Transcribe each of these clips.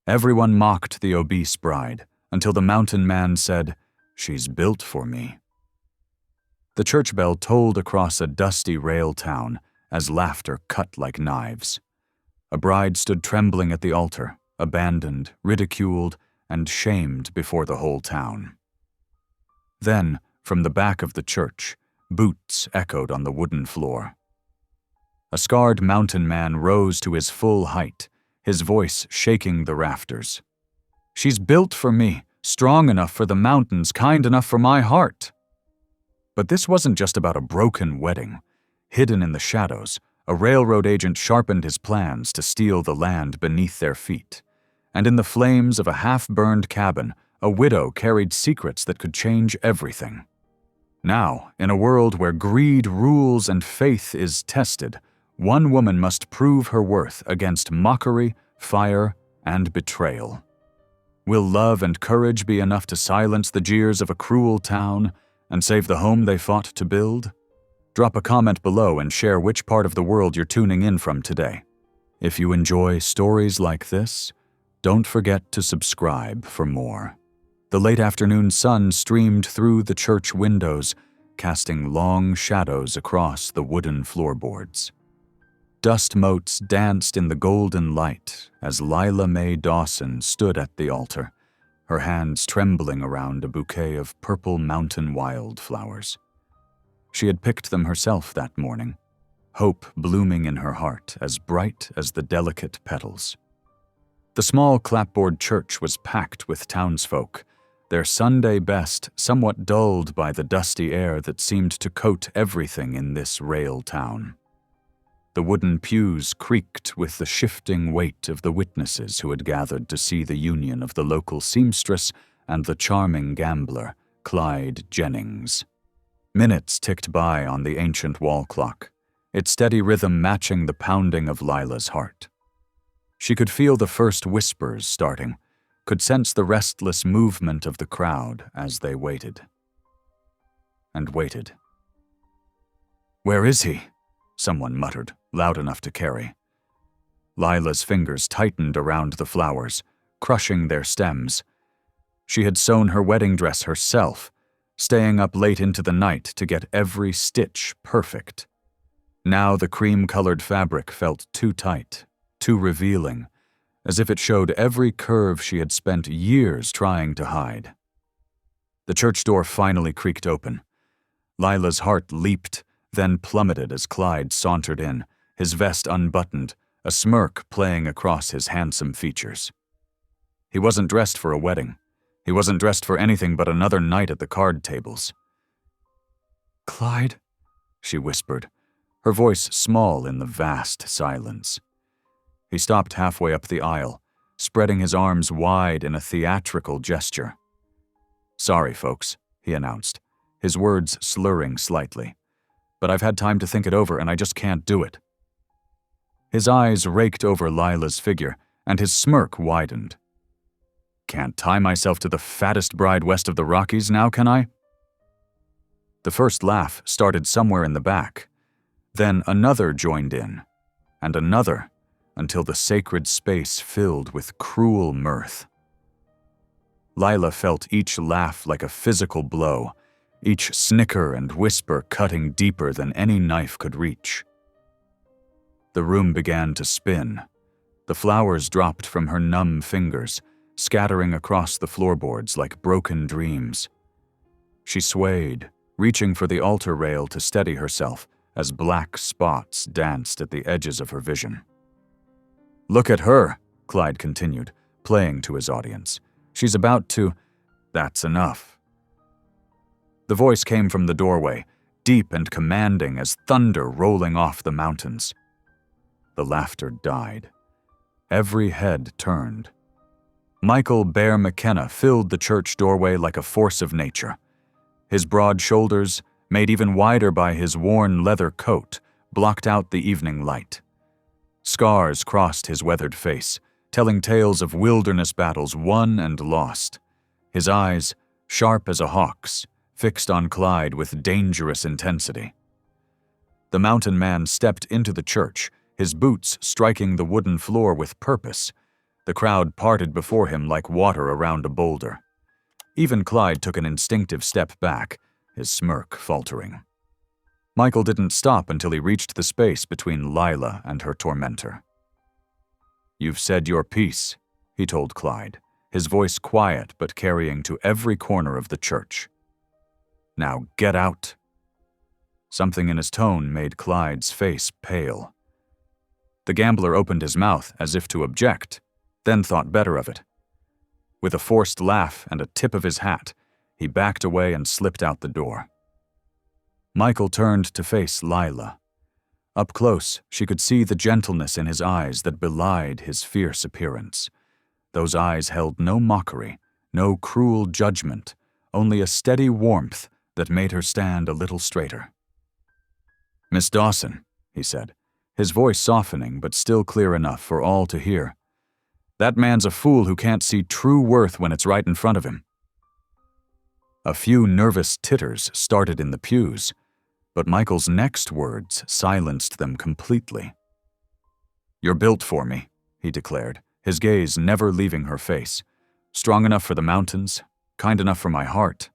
Everyone mocked the obese bride until the mountain man said, "She's built for me." The church bell tolled across a dusty rail town as laughter cut like knives. A bride stood trembling at the altar, abandoned, ridiculed, and shamed before the whole town. Then, from the back of the church, boots echoed on the wooden floor. A scarred mountain man rose to his full height, his voice shaking the rafters. "She's built for me, strong enough for the mountains, kind enough for my heart." But this wasn't just about a broken wedding. Hidden in the shadows, a railroad agent sharpened his plans to steal the land beneath their feet. And in the flames of a half-burned cabin, a widow carried secrets that could change everything. Now, in a world where greed rules and faith is tested, one woman must prove her worth against mockery, fire, and betrayal. Will love and courage be enough to silence the jeers of a cruel town and save the home they fought to build? Drop a comment below and share which part of the world you're tuning in from today. If you enjoy stories like this, don't forget to subscribe for more. The late afternoon sun streamed through the church windows, casting long shadows across the wooden floorboards. Dust motes danced in the golden light as Lila Mae Dawson stood at the altar, her hands trembling around a bouquet of purple mountain wildflowers. She had picked them herself that morning, hope blooming in her heart as bright as the delicate petals. The small clapboard church was packed with townsfolk, their Sunday best somewhat dulled by the dusty air that seemed to coat everything in this rail town. The wooden pews creaked with the shifting weight of the witnesses who had gathered to see the union of the local seamstress and the charming gambler, Clyde Jennings. Minutes ticked by on the ancient wall clock, its steady rhythm matching the pounding of Lila's heart. She could feel the first whispers starting, could sense the restless movement of the crowd as they waited. And waited. "Where is he?" someone muttered, loud enough to carry. Lila's fingers tightened around the flowers, crushing their stems. She had sewn her wedding dress herself, staying up late into the night to get every stitch perfect. Now the cream-colored fabric felt too tight, too revealing, as if it showed every curve she had spent years trying to hide. The church door finally creaked open. Lila's heart leaped, then plummeted as Clyde sauntered in, his vest unbuttoned, a smirk playing across his handsome features. He wasn't dressed for a wedding. He wasn't dressed for anything but another night at the card tables. "Clyde," she whispered, her voice small in the vast silence. He stopped halfway up the aisle, spreading his arms wide in a theatrical gesture. "Sorry, folks," he announced, his words slurring slightly. "But I've had time to think it over and I just can't do it." His eyes raked over Lila's figure, and his smirk widened. "Can't tie myself to the fattest bride west of the Rockies now, can I?" The first laugh started somewhere in the back. Then another joined in, and another, until the sacred space filled with cruel mirth. Lila felt each laugh like a physical blow, each snicker and whisper cutting deeper than any knife could reach. The room began to spin. The flowers dropped from her numb fingers, scattering across the floorboards like broken dreams. She swayed, reaching for the altar rail to steady herself as black spots danced at the edges of her vision. "Look at her," Clyde continued, playing to his audience. "She's about to—" "That's enough." The voice came from the doorway, deep and commanding as thunder rolling off the mountains. The laughter died. Every head turned. Michael Bear McKenna filled the church doorway like a force of nature. His broad shoulders, made even wider by his worn leather coat, blocked out the evening light. Scars crossed his weathered face, telling tales of wilderness battles won and lost. His eyes, sharp as a hawk's, fixed on Clyde with dangerous intensity. The mountain man stepped into the church, his boots striking the wooden floor with purpose, The crowd parted before him like water around a boulder. Even Clyde took an instinctive step back, his smirk faltering. Michael didn't stop until he reached the space between Lila and her tormentor. "You've said your piece," he told Clyde, his voice quiet but carrying to every corner of the church. "Now get out." Something in his tone made Clyde's face pale. The gambler opened his mouth as if to object, then thought better of it. With a forced laugh and a tip of his hat, he backed away and slipped out the door. Michael turned to face Lila. Up close, she could see the gentleness in his eyes that belied his fierce appearance. Those eyes held no mockery, no cruel judgment, only a steady warmth that made her stand a little straighter. "Miss Dawson," he said, his voice softening but still clear enough for all to hear. "That man's a fool who can't see true worth when it's right in front of him." A few nervous titters started in the pews, but Michael's next words silenced them completely. "You're built for me," he declared, his gaze never leaving her face. "Strong enough for the mountains, kind enough for my heart."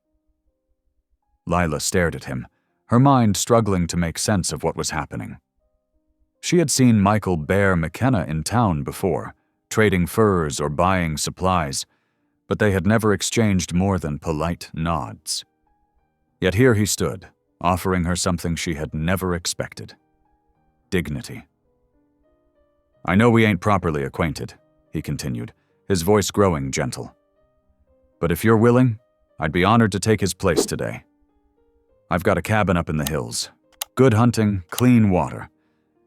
Lila stared at him, her mind struggling to make sense of what was happening. She had seen Michael bear McKenna in town before, trading furs or buying supplies, but they had never exchanged more than polite nods. Yet here he stood, offering her something she had never expected: dignity. "I know we ain't properly acquainted," he continued, his voice growing gentle. "But if you're willing, I'd be honored to take his place today. I've got a cabin up in the hills. Good hunting, clean water.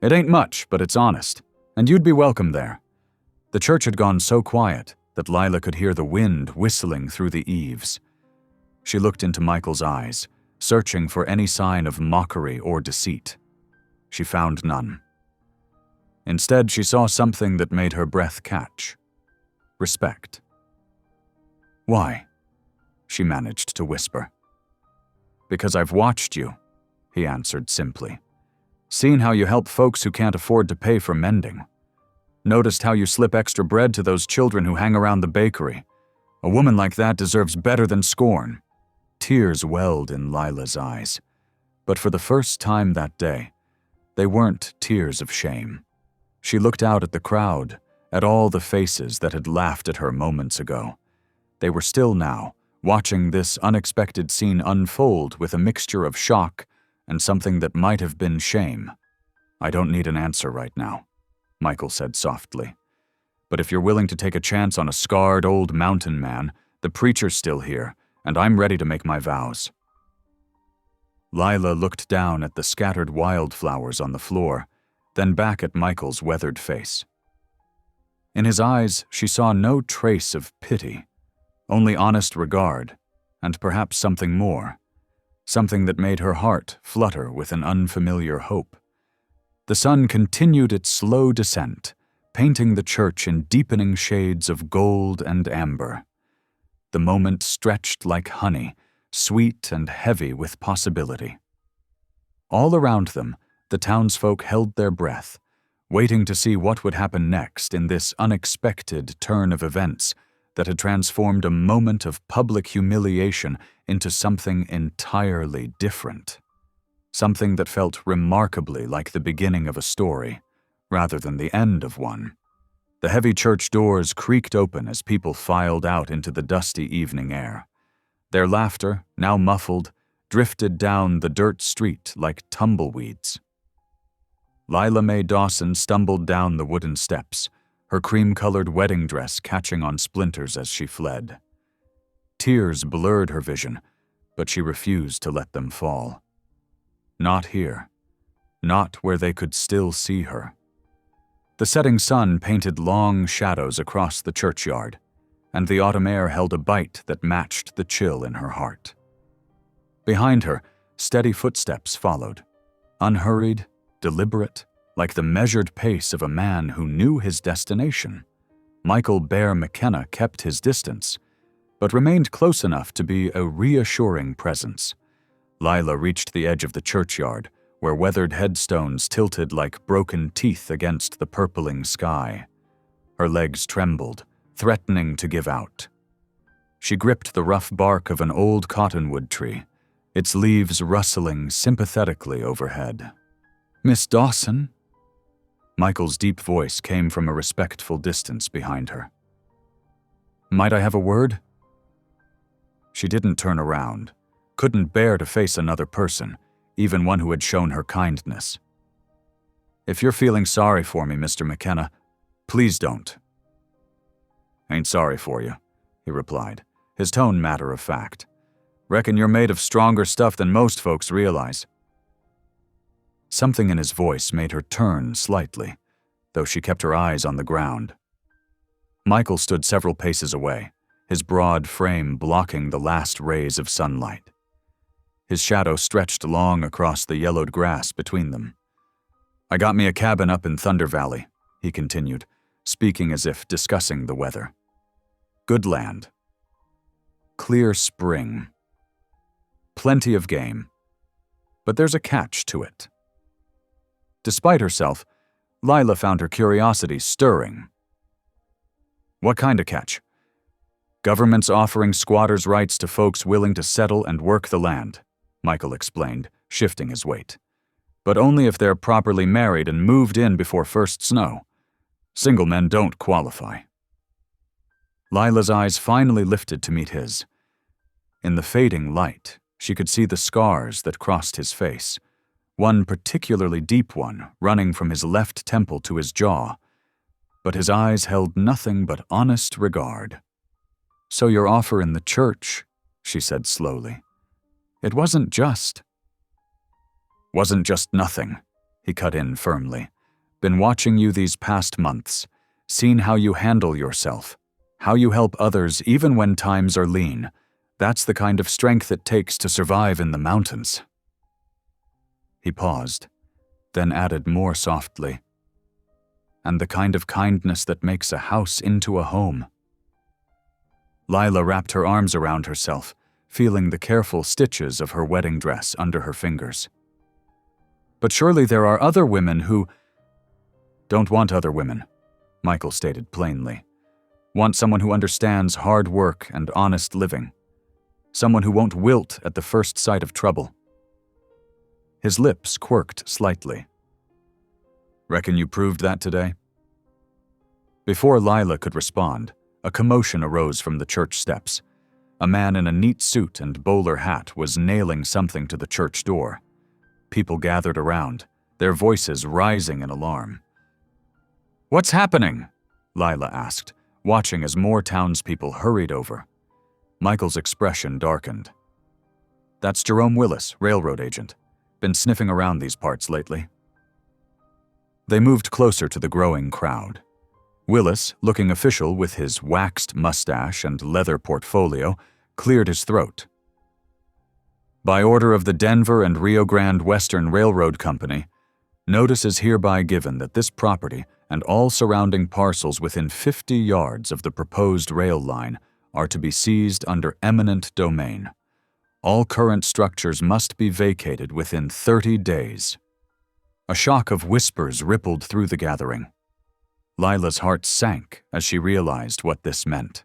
It ain't much, but it's honest, and you'd be welcome there." The church had gone so quiet that Lila could hear the wind whistling through the eaves. She looked into Michael's eyes, searching for any sign of mockery or deceit. She found none. Instead, she saw something that made her breath catch: respect. "Why?" she managed to whisper. "Because I've watched you," he answered simply. "Seen how you help folks who can't afford to pay for mending. Noticed how you slip extra bread to those children who hang around the bakery. A woman like that deserves better than scorn." Tears welled in Lila's eyes, but for the first time that day, they weren't tears of shame. She looked out at the crowd, at all the faces that had laughed at her moments ago. They were still now, watching this unexpected scene unfold with a mixture of shock and something that might have been shame. "I don't need an answer right now," Michael said softly. "But if you're willing to take a chance on a scarred old mountain man, the preacher's still here, and I'm ready to make my vows." Lila looked down at the scattered wildflowers on the floor, then back at Michael's weathered face. In his eyes, she saw no trace of pity, only honest regard, and perhaps something more, something that made her heart flutter with an unfamiliar hope. The sun continued its slow descent, painting the church in deepening shades of gold and amber. The moment stretched like honey, sweet and heavy with possibility. All around them, the townsfolk held their breath, waiting to see what would happen next in this unexpected turn of events that had transformed a moment of public humiliation into something entirely different. Something that felt remarkably like the beginning of a story, rather than the end of one. The heavy church doors creaked open as people filed out into the dusty evening air. Their laughter, now muffled, drifted down the dirt street like tumbleweeds. Lila Mae Dawson stumbled down the wooden steps, her cream-colored wedding dress catching on splinters as she fled. Tears blurred her vision, but she refused to let them fall. Not here. Not where they could still see her. The setting sun painted long shadows across the churchyard, and the autumn air held a bite that matched the chill in her heart. Behind her, steady footsteps followed, unhurried, deliberate, like the measured pace of a man who knew his destination. Michael Bear McKenna kept his distance, but remained close enough to be a reassuring presence. Lila reached the edge of the churchyard, where weathered headstones tilted like broken teeth against the purpling sky. Her legs trembled, threatening to give out. She gripped the rough bark of an old cottonwood tree, its leaves rustling sympathetically overhead. "Miss Dawson?" Michael's deep voice came from a respectful distance behind her. "Might I have a word?" She didn't turn around, couldn't bear to face another person, even one who had shown her kindness. "If you're feeling sorry for me, Mr. McKenna, please don't." "Ain't sorry for you," he replied, his tone matter-of-fact. "Reckon you're made of stronger stuff than most folks realize." Something in his voice made her turn slightly, though she kept her eyes on the ground. Michael stood several paces away, his broad frame blocking the last rays of sunlight. His shadow stretched long across the yellowed grass between them. "I got me a cabin up in Thunder Valley," he continued, speaking as if discussing the weather. "Good land. Clear spring. Plenty of game. But there's a catch to it." Despite herself, Lila found her curiosity stirring. "What kind of catch?" "Government's offering squatters' rights to folks willing to settle and work the land," Michael explained, shifting his weight. "But only if they're properly married and moved in before first snow. Single men don't qualify." Lila's eyes finally lifted to meet his. In the fading light, she could see the scars that crossed his face, one particularly deep one running from his left temple to his jaw. But his eyes held nothing but honest regard. "So your offer in the church," she said slowly. "It wasn't just—" "Wasn't just nothing," he cut in firmly. "Been watching you these past months, seen how you handle yourself, how you help others even when times are lean. That's the kind of strength it takes to survive in the mountains." He paused, then added more softly, "And the kind of kindness that makes a house into a home." Lila wrapped her arms around herself, feeling the careful stitches of her wedding dress under her fingers. "But surely there are other women who—" "Don't want other women," Michael stated plainly. "Want someone who understands hard work and honest living. Someone who won't wilt at the first sight of trouble." His lips quirked slightly. "Reckon you proved that today?" Before Lila could respond, a commotion arose from the church steps. A man in a neat suit and bowler hat was nailing something to the church door. People gathered around, their voices rising in alarm. "What's happening?" Lila asked, watching as more townspeople hurried over. Michael's expression darkened. "That's Jerome Willis, railroad agent. Been sniffing around these parts lately." They moved closer to the growing crowd. Willis, looking official with his waxed mustache and leather portfolio, cleared his throat. "By order of the Denver and Rio Grande Western Railroad Company, notice is hereby given that this property and all surrounding parcels within 50 yards of the proposed rail line are to be seized under eminent domain. All current structures must be vacated within 30 days. A shock of whispers rippled through the gathering. Lila's heart sank as she realized what this meant.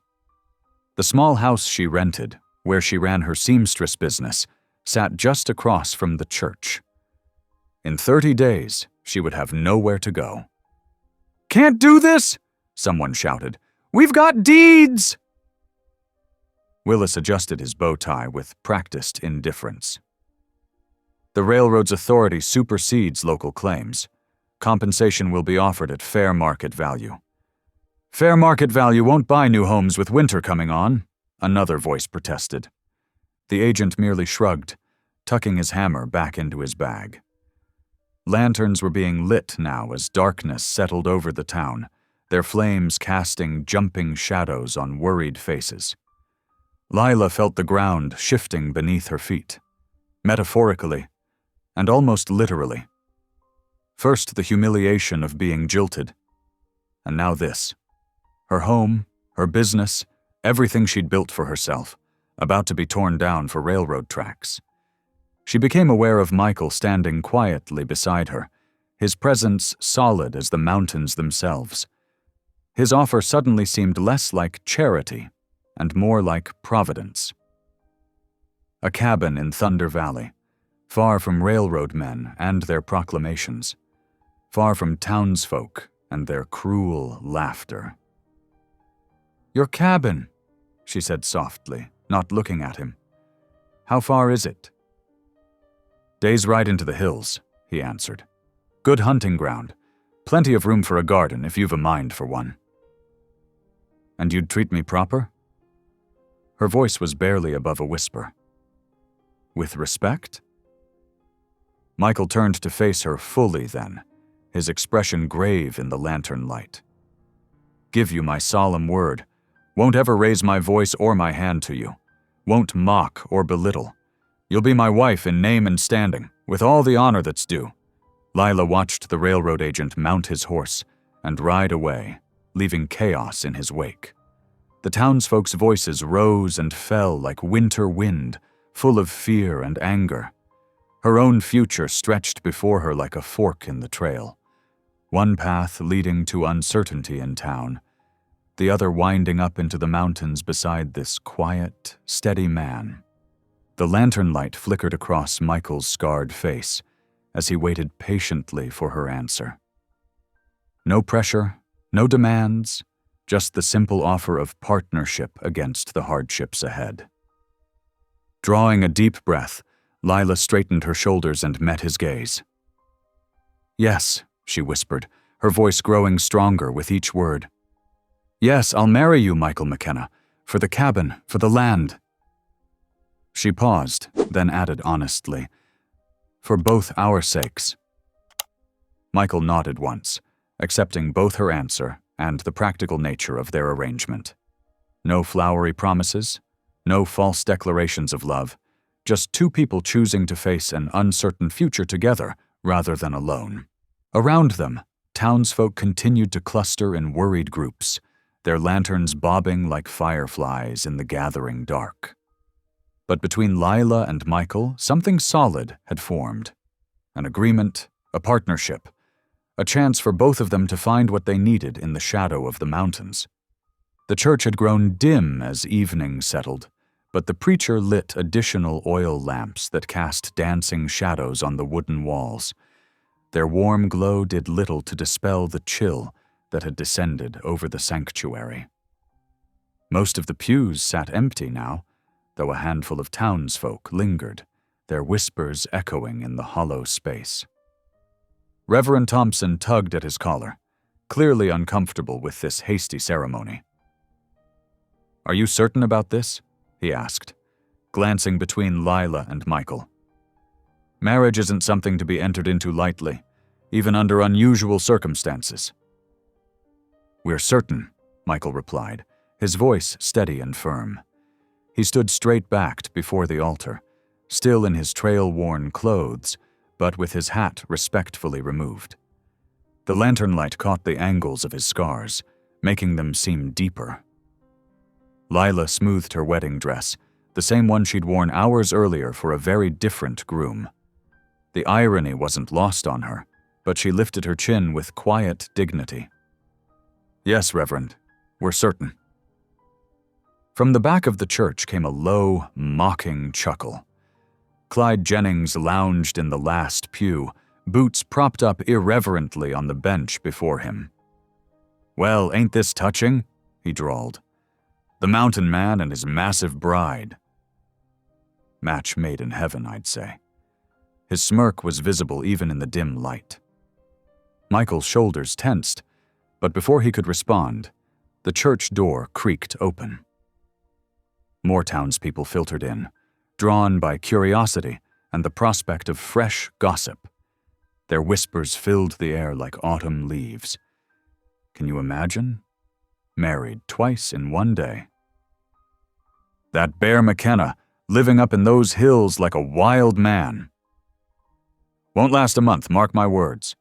The small house she rented, where she ran her seamstress business, sat just across from the church. In 30 days, she would have nowhere to go. "Can't do this!" someone shouted. "We've got deeds!" Willis adjusted his bow tie with practiced indifference. "The railroad's authority supersedes local claims. Compensation will be offered at fair market value." "Fair market value won't buy new homes with winter coming on," another voice protested. The agent merely shrugged, tucking his hammer back into his bag. Lanterns were being lit now as darkness settled over the town, their flames casting jumping shadows on worried faces. Lila felt the ground shifting beneath her feet, metaphorically and almost literally. First the humiliation of being jilted, and now this. Her home, her business, everything she'd built for herself, about to be torn down for railroad tracks. She became aware of Michael standing quietly beside her, his presence solid as the mountains themselves. His offer suddenly seemed less like charity and more like providence. A cabin in Thunder Valley, far from railroad men and their proclamations, far from townsfolk and their cruel laughter. "Your cabin," she said softly, not looking at him. "How far is it?" "Day's ride into the hills," he answered. "Good hunting ground. Plenty of room for a garden if you've a mind for one." "And you'd treat me proper?" Her voice was barely above a whisper. "With respect?" Michael turned to face her fully then, his expression grave in the lantern light. "Give you my solemn word. Won't ever raise my voice or my hand to you. Won't mock or belittle. You'll be my wife in name and standing, with all the honor that's due." Lila watched the railroad agent mount his horse and ride away, leaving chaos in his wake. The townsfolk's voices rose and fell like winter wind, full of fear and anger. Her own future stretched before her like a fork in the trail. One path leading to uncertainty in town, the other winding up into the mountains beside this quiet, steady man. The lantern light flickered across Michael's scarred face as he waited patiently for her answer. No pressure, no demands, just the simple offer of partnership against the hardships ahead. Drawing a deep breath, Lila straightened her shoulders and met his gaze. "Yes," she whispered, her voice growing stronger with each word. "Yes, I'll marry you, Michael McKenna, for the cabin, for the land." She paused, then added honestly, "For both our sakes." Michael nodded once, accepting both her answer and the practical nature of their arrangement. No flowery promises, no false declarations of love, just two people choosing to face an uncertain future together rather than alone. Around them, townsfolk continued to cluster in worried groups, their lanterns bobbing like fireflies in the gathering dark. But between Lila and Michael, something solid had formed. An agreement, a partnership, a chance for both of them to find what they needed in the shadow of the mountains. The church had grown dim as evening settled, but the preacher lit additional oil lamps that cast dancing shadows on the wooden walls. Their warm glow did little to dispel the chill that had descended over the sanctuary. Most of the pews sat empty now, though a handful of townsfolk lingered, their whispers echoing in the hollow space. Reverend Thompson tugged at his collar, clearly uncomfortable with this hasty ceremony. "Are you certain about this?" he asked, glancing between Lila and Michael. "Marriage isn't something to be entered into lightly, even under unusual circumstances." "We're certain," Michael replied, his voice steady and firm. He stood straight-backed before the altar, still in his trail-worn clothes, but with his hat respectfully removed. The lantern light caught the angles of his scars, making them seem deeper. Lila smoothed her wedding dress, the same one she'd worn hours earlier for a very different groom. The irony wasn't lost on her, but she lifted her chin with quiet dignity. "Yes, Reverend, we're certain." From the back of the church came a low, mocking chuckle. Clyde Jennings lounged in the last pew, boots propped up irreverently on the bench before him. "Well, ain't this touching?" he drawled. "The mountain man and his massive bride." Match made in heaven, I'd say. His smirk was visible even in the dim light. Michael's shoulders tensed, but before he could respond, the church door creaked open. More townspeople filtered in, drawn by curiosity and the prospect of fresh gossip. Their whispers filled the air like autumn leaves. Can you imagine? Married twice in one day. That Bear McKenna, living up in those hills like a wild man. Won't last a month, mark my words.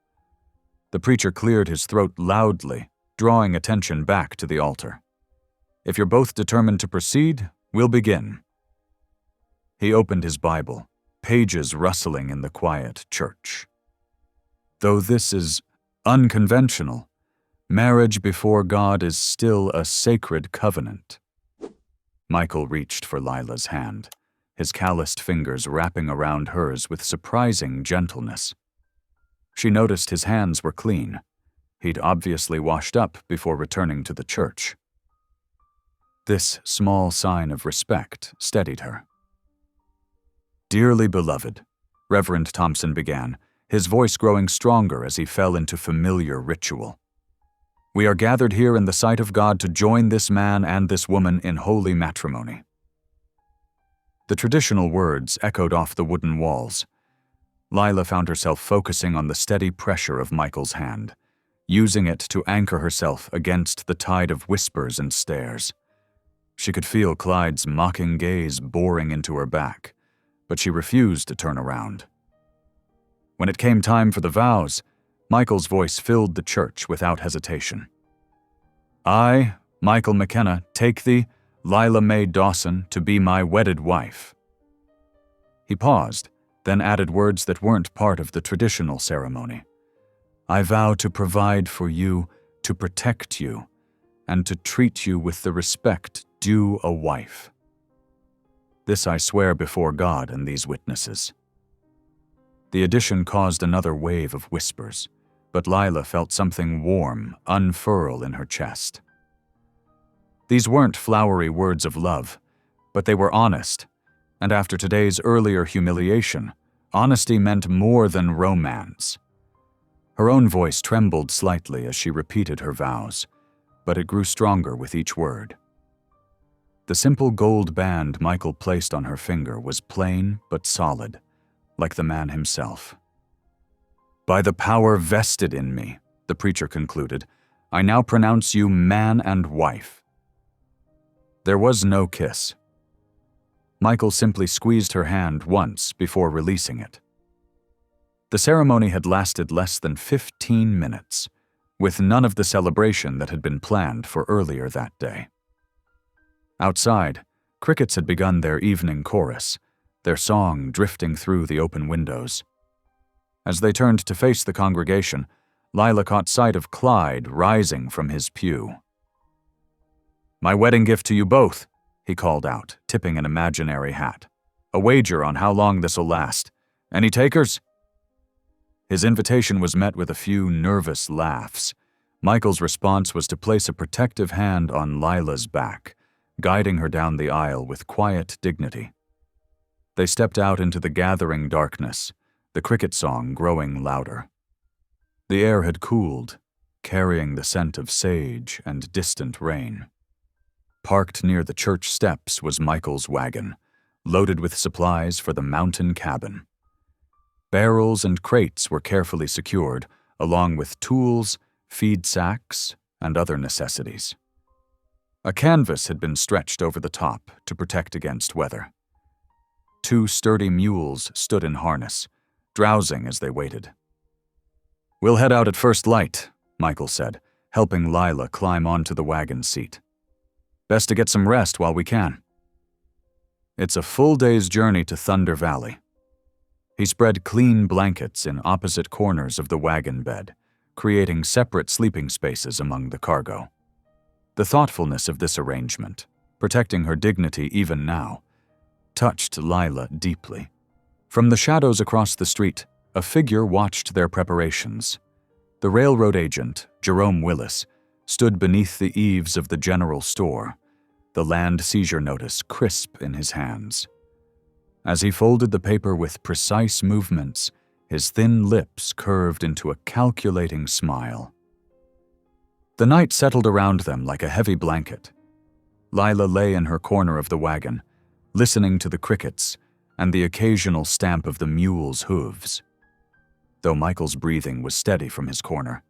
The preacher cleared his throat loudly, drawing attention back to the altar. If you're both determined to proceed, we'll begin. He opened his Bible, pages rustling in the quiet church. Though this is unconventional, Marriage before God is still a sacred covenant. Michael reached for Lila's hand, his calloused fingers wrapping around hers with surprising gentleness. She noticed his hands were clean. He'd obviously washed up before returning to the church. This small sign of respect steadied her. "Dearly beloved," Reverend Thompson began, his voice growing stronger as he fell into familiar ritual. "We are gathered here in the sight of God to join this man and this woman in holy matrimony." The traditional words echoed off the wooden walls. Lila found herself focusing on the steady pressure of Michael's hand, using it to anchor herself against the tide of whispers and stares. She could feel Clyde's mocking gaze boring into her back, but she refused to turn around. When it came time for the vows, Michael's voice filled the church without hesitation. "I, Michael McKenna, take thee, Lila Mae Dawson, to be my wedded wife." He paused, then added words that weren't part of the traditional ceremony. "I vow to provide for you, to protect you, and to treat you with the respect due a wife. This I swear before God and these witnesses." The addition caused another wave of whispers, but Lila felt something warm unfurl in her chest. These weren't flowery words of love, but they were honest, and after today's earlier humiliation, honesty meant more than romance. Her own voice trembled slightly as she repeated her vows, but it grew stronger with each word. The simple gold band Michael placed on her finger was plain but solid, like the man himself. "By the power vested in me," the preacher concluded, "I now pronounce you man and wife." There was no kiss. Michael simply squeezed her hand once before releasing it. The ceremony had lasted less than 15 minutes, with none of the celebration that had been planned for earlier that day. Outside, crickets had begun their evening chorus, their song drifting through the open windows. As they turned to face the congregation, Lila caught sight of Clyde rising from his pew. "My wedding gift to you both," he called out, tipping an imaginary hat. "A wager on how long this'll last. Any takers?" His invitation was met with a few nervous laughs. Michael's response was to place a protective hand on Lila's back, guiding her down the aisle with quiet dignity. They stepped out into the gathering darkness, the cricket song growing louder. The air had cooled, carrying the scent of sage and distant rain. Parked near the church steps was Michael's wagon, loaded with supplies for the mountain cabin. Barrels and crates were carefully secured, along with tools, feed sacks, and other necessities. A canvas had been stretched over the top to protect against weather. 2 sturdy mules stood in harness, drowsing as they waited. "We'll head out at first light," Michael said, helping Lila climb onto the wagon seat. "Best to get some rest while we can." It's a full day's journey to Thunder Valley. He spread clean blankets in opposite corners of the wagon bed, creating separate sleeping spaces among the cargo. The thoughtfulness of this arrangement, protecting her dignity even now, touched Lila deeply. From the shadows across the street, a figure watched their preparations. The railroad agent, Jerome Willis, stood beneath the eaves of the general store, the land seizure notice crisp in his hands. As he folded the paper with precise movements, his thin lips curved into a calculating smile. The night settled around them like a heavy blanket. Lila lay in her corner of the wagon, listening to the crickets and the occasional stamp of the mule's hooves. Though Michael's breathing was steady from his corner,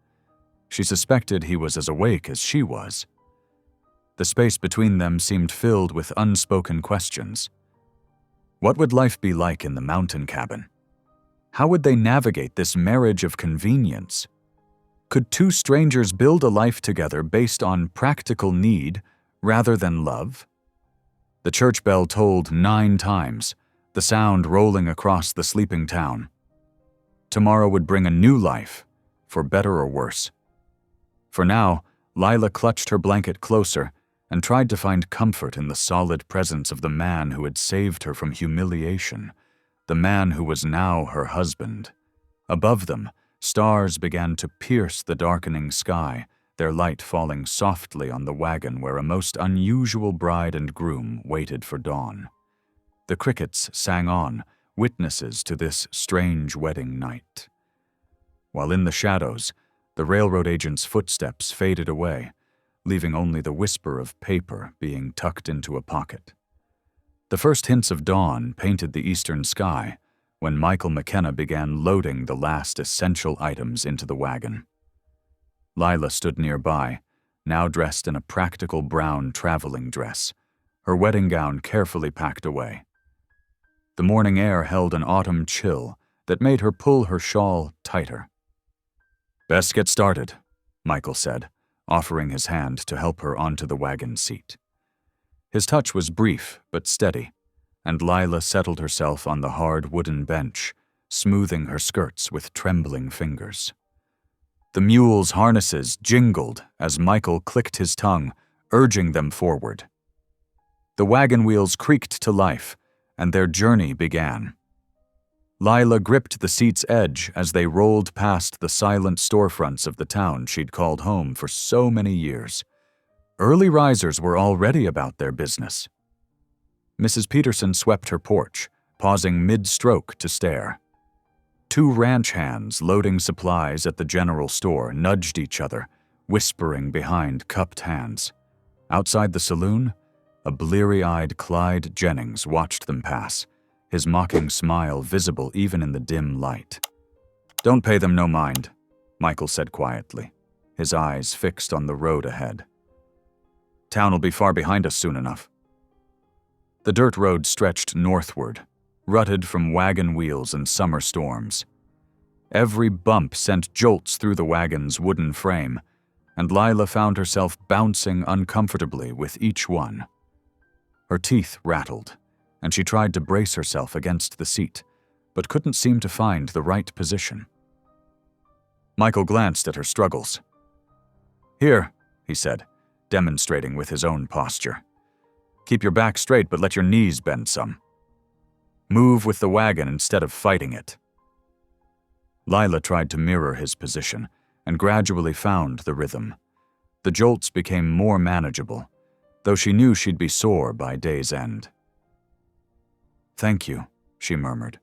she suspected he was as awake as she was. The space between them seemed filled with unspoken questions. What would life be like in the mountain cabin? How would they navigate this marriage of convenience? Could 2 strangers build a life together based on practical need rather than love? The church bell tolled 9 times, the sound rolling across the sleeping town. Tomorrow would bring a new life, for better or worse. For now, Lila clutched her blanket closer and tried to find comfort in the solid presence of the man who had saved her from humiliation, the man who was now her husband. Above them, stars began to pierce the darkening sky, their light falling softly on the wagon where a most unusual bride and groom waited for dawn. The crickets sang on, witnesses to this strange wedding night. While in the shadows, the railroad agent's footsteps faded away, leaving only the whisper of paper being tucked into a pocket. The first hints of dawn painted the eastern sky when Michael McKenna began loading the last essential items into the wagon. Lila stood nearby, now dressed in a practical brown traveling dress, her wedding gown carefully packed away. The morning air held an autumn chill that made her pull her shawl tighter. "Best get started," Michael said, offering his hand to help her onto the wagon seat. His touch was brief but steady, and Lila settled herself on the hard wooden bench, smoothing her skirts with trembling fingers. The mules' harnesses jingled as Michael clicked his tongue, urging them forward. The wagon wheels creaked to life, and their journey began. Lila gripped the seat's edge as they rolled past the silent storefronts of the town she'd called home for so many years. Early risers were already about their business. Mrs. Peterson swept her porch, pausing mid-stroke to stare. Two ranch hands loading supplies at the general store nudged each other, whispering behind cupped hands. Outside the saloon, a bleary-eyed Clyde Jennings watched them pass, his mocking smile visible even in the dim light. "Don't pay them no mind," Michael said quietly, his eyes fixed on the road ahead. "Town'll be far behind us soon enough." The dirt road stretched northward, rutted from wagon wheels and summer storms. Every bump sent jolts through the wagon's wooden frame, and Lila found herself bouncing uncomfortably with each one. Her teeth rattled, and she tried to brace herself against the seat, but couldn't seem to find the right position. Michael glanced at her struggles. "Here," he said, demonstrating with his own posture. "Keep your back straight, but let your knees bend some. Move with the wagon instead of fighting it." Lila tried to mirror his position and gradually found the rhythm. The jolts became more manageable, though she knew she'd be sore by day's end. "Thank you," she murmured.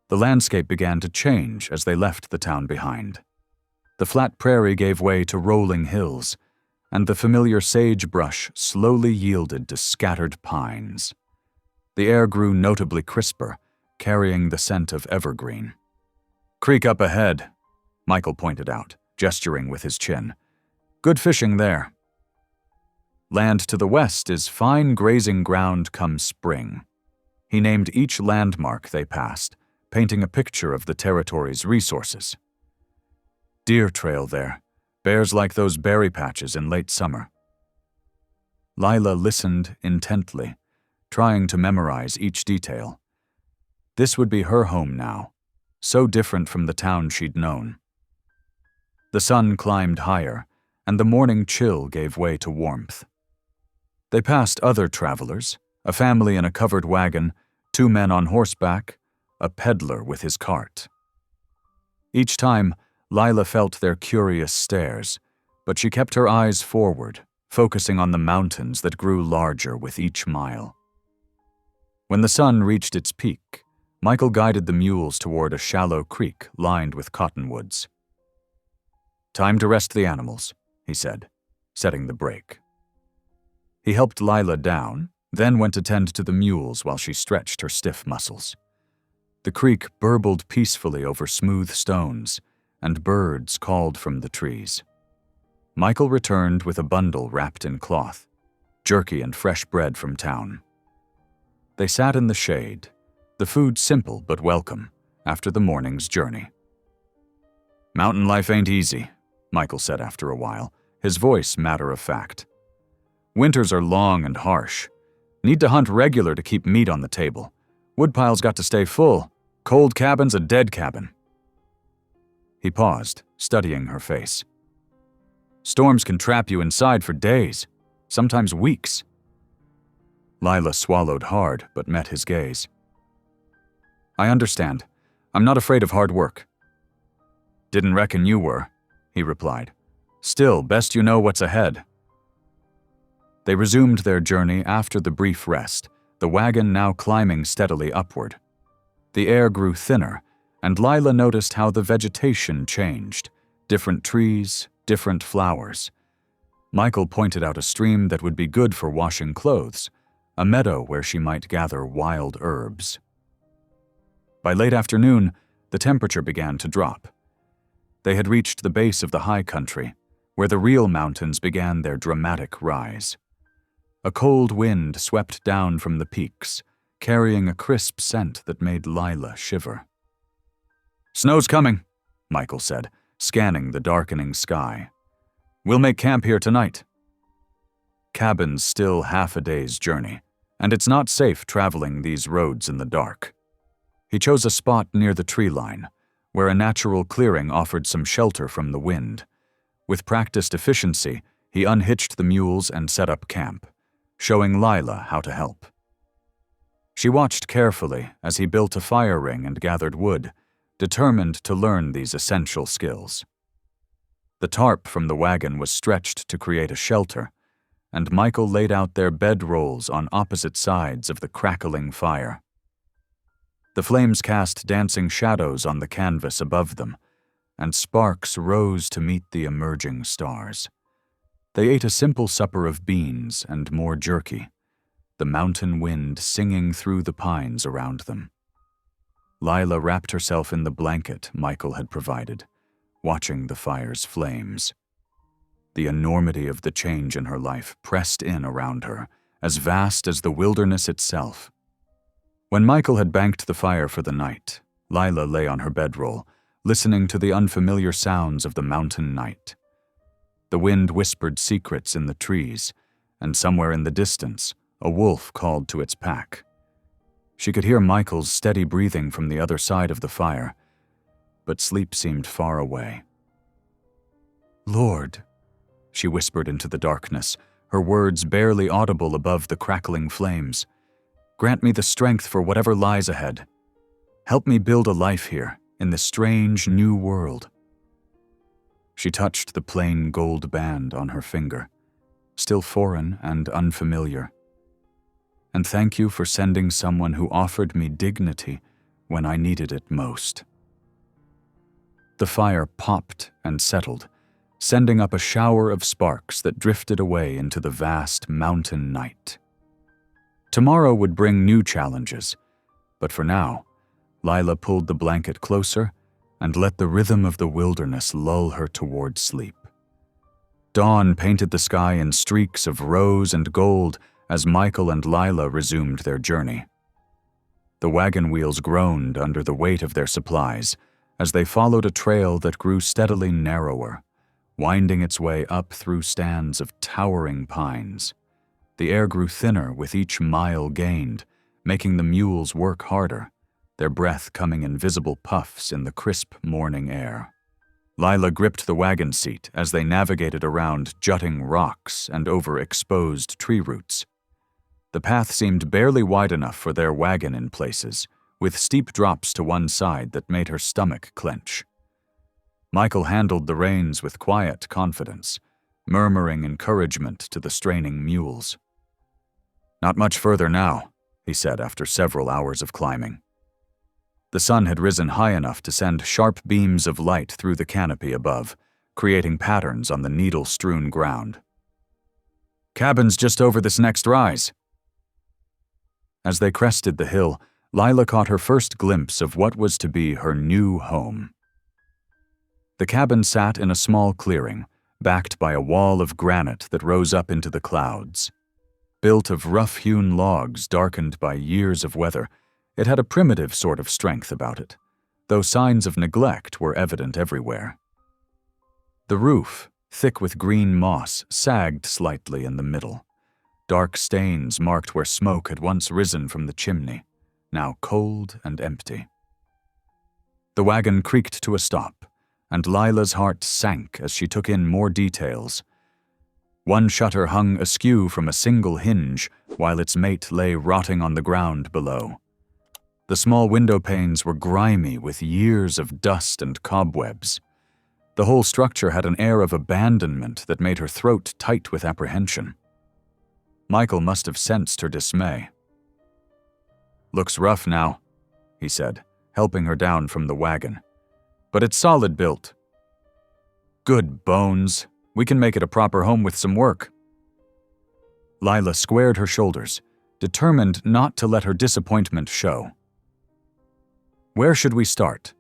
The landscape began to change as they left the town behind. The flat prairie gave way to rolling hills, and the familiar sagebrush slowly yielded to scattered pines. The air grew notably crisper, carrying the scent of evergreen. "Creek up ahead," Michael pointed out, gesturing with his chin. "Good fishing there. Land to the west is fine grazing ground come spring." He named each landmark they passed, painting a picture of the territory's resources. "Deer trail there. Bears like those berry patches in late summer." Lila listened intently, trying to memorize each detail. This would be her home now, so different from the town she'd known. The sun climbed higher, and the morning chill gave way to warmth. They passed other travelers, a family in a covered wagon, 2 men on horseback, a peddler with his cart. Each time, Lila felt their curious stares, but she kept her eyes forward, focusing on the mountains that grew larger with each mile. When the sun reached its peak, Michael guided the mules toward a shallow creek lined with cottonwoods. "Time to rest the animals," he said, setting the brake. He helped Lila down, then went to tend to the mules while she stretched her stiff muscles. The creek burbled peacefully over smooth stones, and birds called from the trees. Michael returned with a bundle wrapped in cloth, jerky and fresh bread from town. They sat in the shade, the food simple but welcome, after the morning's journey. "Mountain life ain't easy," Michael said after a while, his voice matter of fact. "Winters are long and harsh. Need to hunt regular to keep meat on the table. Woodpile's got to stay full. Cold cabin's a dead cabin." He paused, studying her face. Storms can trap you inside for days, sometimes weeks." Lila swallowed hard but met his gaze. "I understand. I'm not afraid of hard work." "Didn't reckon you were," he replied. "Still, best you know what's ahead." They resumed their journey after the brief rest, the wagon now climbing steadily upward. The air grew thinner, and Lila noticed how the vegetation changed. Different trees, different flowers. Michael pointed out a stream that would be good for washing clothes, a meadow where she might gather wild herbs. By late afternoon, the temperature began to drop. They had reached the base of the high country, where the real mountains began their dramatic rise. A cold wind swept down from the peaks, carrying a crisp scent that made Lila shiver. "Snow's coming," Michael said, scanning the darkening sky. "We'll make camp here tonight." Cabin's still half a day's journey, and it's not safe traveling these roads in the dark. He chose a spot near the tree line, where a natural clearing offered some shelter from the wind. With practiced efficiency, he unhitched the mules and set up camp, showing Lila how to help. She watched carefully as he built a fire ring and gathered wood, determined to learn these essential skills. The tarp from the wagon was stretched to create a shelter, and Michael laid out their bedrolls on opposite sides of the crackling fire. The flames cast dancing shadows on the canvas above them, and sparks rose to meet the emerging stars. They ate a simple supper of beans and more jerky, the mountain wind singing through the pines around them. Lila wrapped herself in the blanket Michael had provided, watching the fire's flames. The enormity of the change in her life pressed in around her, as vast as the wilderness itself. When Michael had banked the fire for the night, Lila lay on her bedroll, listening to the unfamiliar sounds of the mountain night. The wind whispered secrets in the trees, and somewhere in the distance, a wolf called to its pack. She could hear Michael's steady breathing from the other side of the fire, but sleep seemed far away. "Lord," she whispered into the darkness, her words barely audible above the crackling flames, "grant me the strength for whatever lies ahead. Help me build a life here, in this strange new world." She touched the plain gold band on her finger, still foreign and unfamiliar. "And thank you for sending someone who offered me dignity when I needed it most." The fire popped and settled, sending up a shower of sparks that drifted away into the vast mountain night. Tomorrow would bring new challenges, but for now, Lila pulled the blanket closer and let the rhythm of the wilderness lull her toward sleep. Dawn painted the sky in streaks of rose and gold as Michael and Lila resumed their journey. The wagon wheels groaned under the weight of their supplies as they followed a trail that grew steadily narrower, winding its way up through stands of towering pines. The air grew thinner with each mile gained, making the mules work harder, their breath coming in visible puffs in the crisp morning air. Lila gripped the wagon seat as they navigated around jutting rocks and over exposed tree roots. The path seemed barely wide enough for their wagon in places, with steep drops to one side that made her stomach clench. Michael handled the reins with quiet confidence, murmuring encouragement to the straining mules. "Not much further now," he said after several hours of climbing. The sun had risen high enough to send sharp beams of light through the canopy above, creating patterns on the needle-strewn ground. "Cabin's just over this next rise." As they crested the hill, Lila caught her first glimpse of what was to be her new home. The cabin sat in a small clearing, backed by a wall of granite that rose up into the clouds. Built of rough-hewn logs darkened by years of weather, it had a primitive sort of strength about it, though signs of neglect were evident everywhere. The roof, thick with green moss, sagged slightly in the middle. Dark stains marked where smoke had once risen from the chimney, now cold and empty. The wagon creaked to a stop, and Lila's heart sank as she took in more details. One shutter hung askew from a single hinge, while its mate lay rotting on the ground below. The small window panes were grimy with years of dust and cobwebs. The whole structure had an air of abandonment that made her throat tight with apprehension. Michael must have sensed her dismay. "Looks rough now," he said, helping her down from the wagon. "But it's solid built." "Good bones. We can make it a proper home with some work." Lila squared her shoulders, determined not to let her disappointment show. "Where should we start?"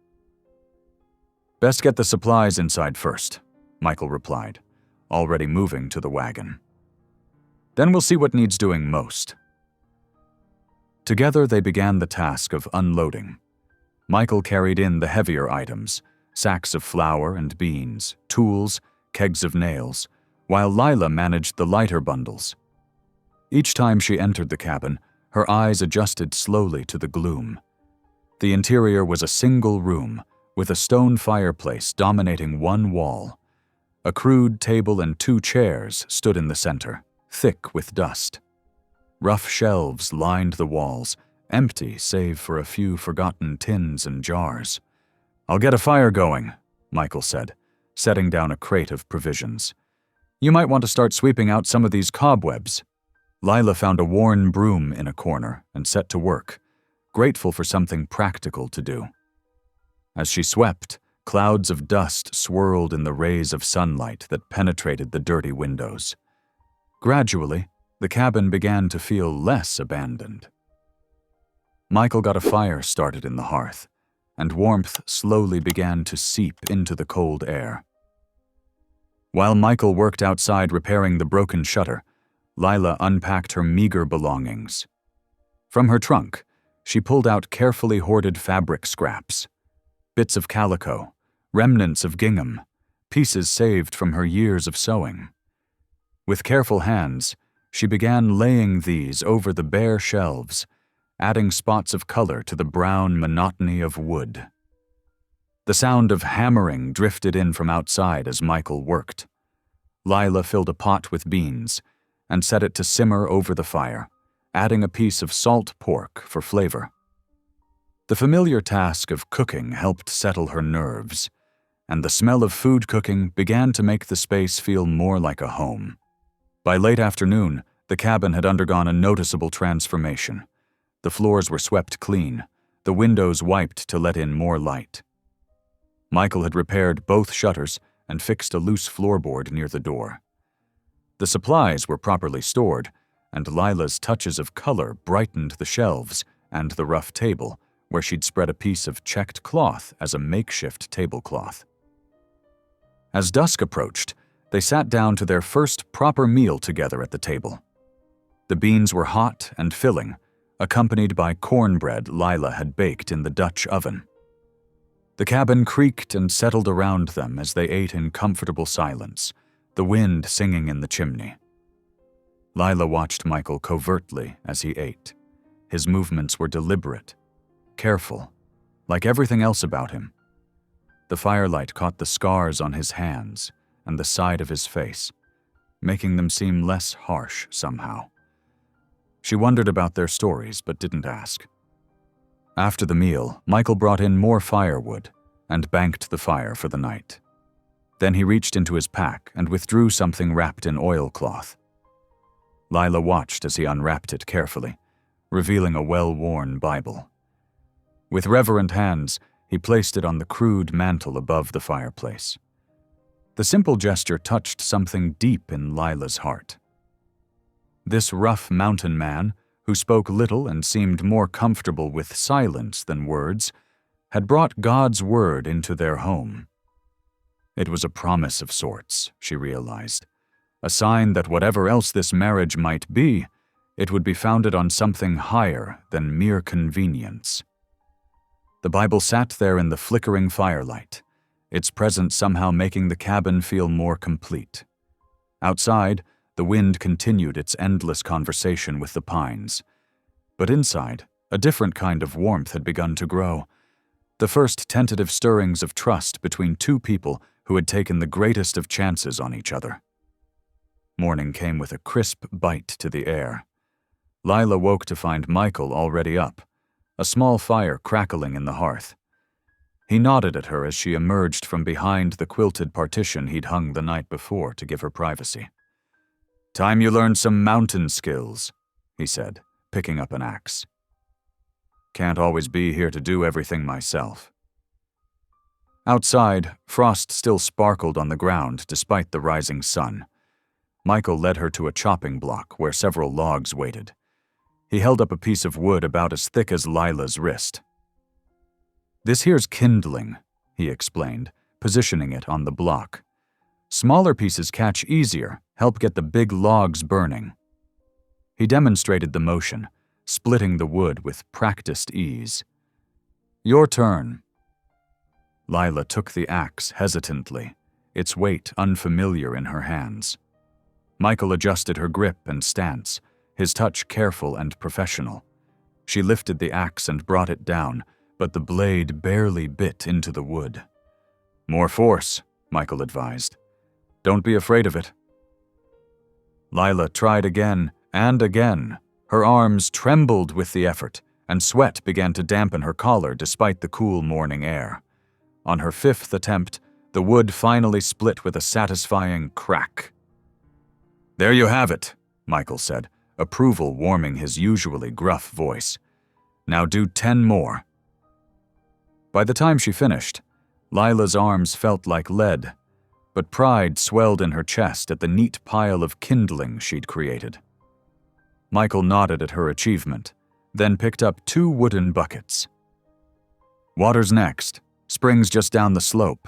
"Best get the supplies inside first," Michael replied, already moving to the wagon. "Then we'll see what needs doing most." Together they began the task of unloading. Michael carried in the heavier items, sacks of flour and beans, tools, kegs of nails, while Lila managed the lighter bundles. Each time she entered the cabin, her eyes adjusted slowly to the gloom. The interior was a single room, with a stone fireplace dominating one wall. A crude table and 2 chairs stood in the center, thick with dust. Rough shelves lined the walls, empty save for a few forgotten tins and jars. "I'll get a fire going," Michael said, setting down a crate of provisions. "You might want to start sweeping out some of these cobwebs." Lila found a worn broom in a corner and set to work, grateful for something practical to do. As she swept, clouds of dust swirled in the rays of sunlight that penetrated the dirty windows. Gradually, the cabin began to feel less abandoned. Michael got a fire started in the hearth, and warmth slowly began to seep into the cold air. While Michael worked outside repairing the broken shutter, Lila unpacked her meager belongings. From her trunk, she pulled out carefully hoarded fabric scraps, bits of calico, remnants of gingham, pieces saved from her years of sewing. With careful hands, she began laying these over the bare shelves, adding spots of color to the brown monotony of wood. The sound of hammering drifted in from outside as Michael worked. Lila filled a pot with beans and set it to simmer over the fire, adding a piece of salt pork for flavor. The familiar task of cooking helped settle her nerves, and the smell of food cooking began to make the space feel more like a home. By late afternoon, the cabin had undergone a noticeable transformation. The floors were swept clean, the windows wiped to let in more light. Michael had repaired both shutters and fixed a loose floorboard near the door. The supplies were properly stored, and Lila's touches of color brightened the shelves and the rough table, where she'd spread a piece of checked cloth as a makeshift tablecloth. As dusk approached, they sat down to their first proper meal together at the table. The beans were hot and filling, accompanied by cornbread Lila had baked in the Dutch oven. The cabin creaked and settled around them as they ate in comfortable silence, the wind singing in the chimney. Lila watched Michael covertly as he ate. His movements were deliberate, careful, like everything else about him. The firelight caught the scars on his hands and the side of his face, making them seem less harsh somehow. She wondered about their stories but didn't ask. After the meal, Michael brought in more firewood and banked the fire for the night. Then he reached into his pack and withdrew something wrapped in oilcloth. Lila watched as he unwrapped it carefully, revealing a well-worn Bible. With reverent hands, he placed it on the crude mantel above the fireplace. The simple gesture touched something deep in Lila's heart. This rough mountain man, who spoke little and seemed more comfortable with silence than words, had brought God's word into their home. It was a promise of sorts, she realized, a sign that whatever else this marriage might be, it would be founded on something higher than mere convenience. The Bible sat there in the flickering firelight, its presence somehow making the cabin feel more complete. Outside, the wind continued its endless conversation with the pines. But inside, a different kind of warmth had begun to grow. The first tentative stirrings of trust between two people who had taken the greatest of chances on each other. Morning came with a crisp bite to the air. Lila woke to find Michael already up, a small fire crackling in the hearth. He nodded at her as she emerged from behind the quilted partition he'd hung the night before to give her privacy. "Time you learned some mountain skills," he said, picking up an axe. "Can't always be here to do everything myself." Outside, frost still sparkled on the ground despite the rising sun. Michael led her to a chopping block where several logs waited. He held up a piece of wood about as thick as Lila's wrist. "This here's kindling," he explained, positioning it on the block. "Smaller pieces catch easier, help get the big logs burning." He demonstrated the motion, splitting the wood with practiced ease. "Your turn." Lila took the axe hesitantly, its weight unfamiliar in her hands. Michael adjusted her grip and stance, his touch careful and professional. She lifted the axe and brought it down, but the blade barely bit into the wood. "More force," Michael advised. "Don't be afraid of it." Lila tried again and again. Her arms trembled with the effort, and sweat began to dampen her collar despite the cool morning air. On her fifth attempt, the wood finally split with a satisfying crack. "There you have it," Michael said, approval warming his usually gruff voice. "Now do 10 more." By the time she finished, Lila's arms felt like lead, but pride swelled in her chest at the neat pile of kindling she'd created. Michael nodded at her achievement, then picked up 2 wooden buckets. "Water's next. Spring's just down the slope."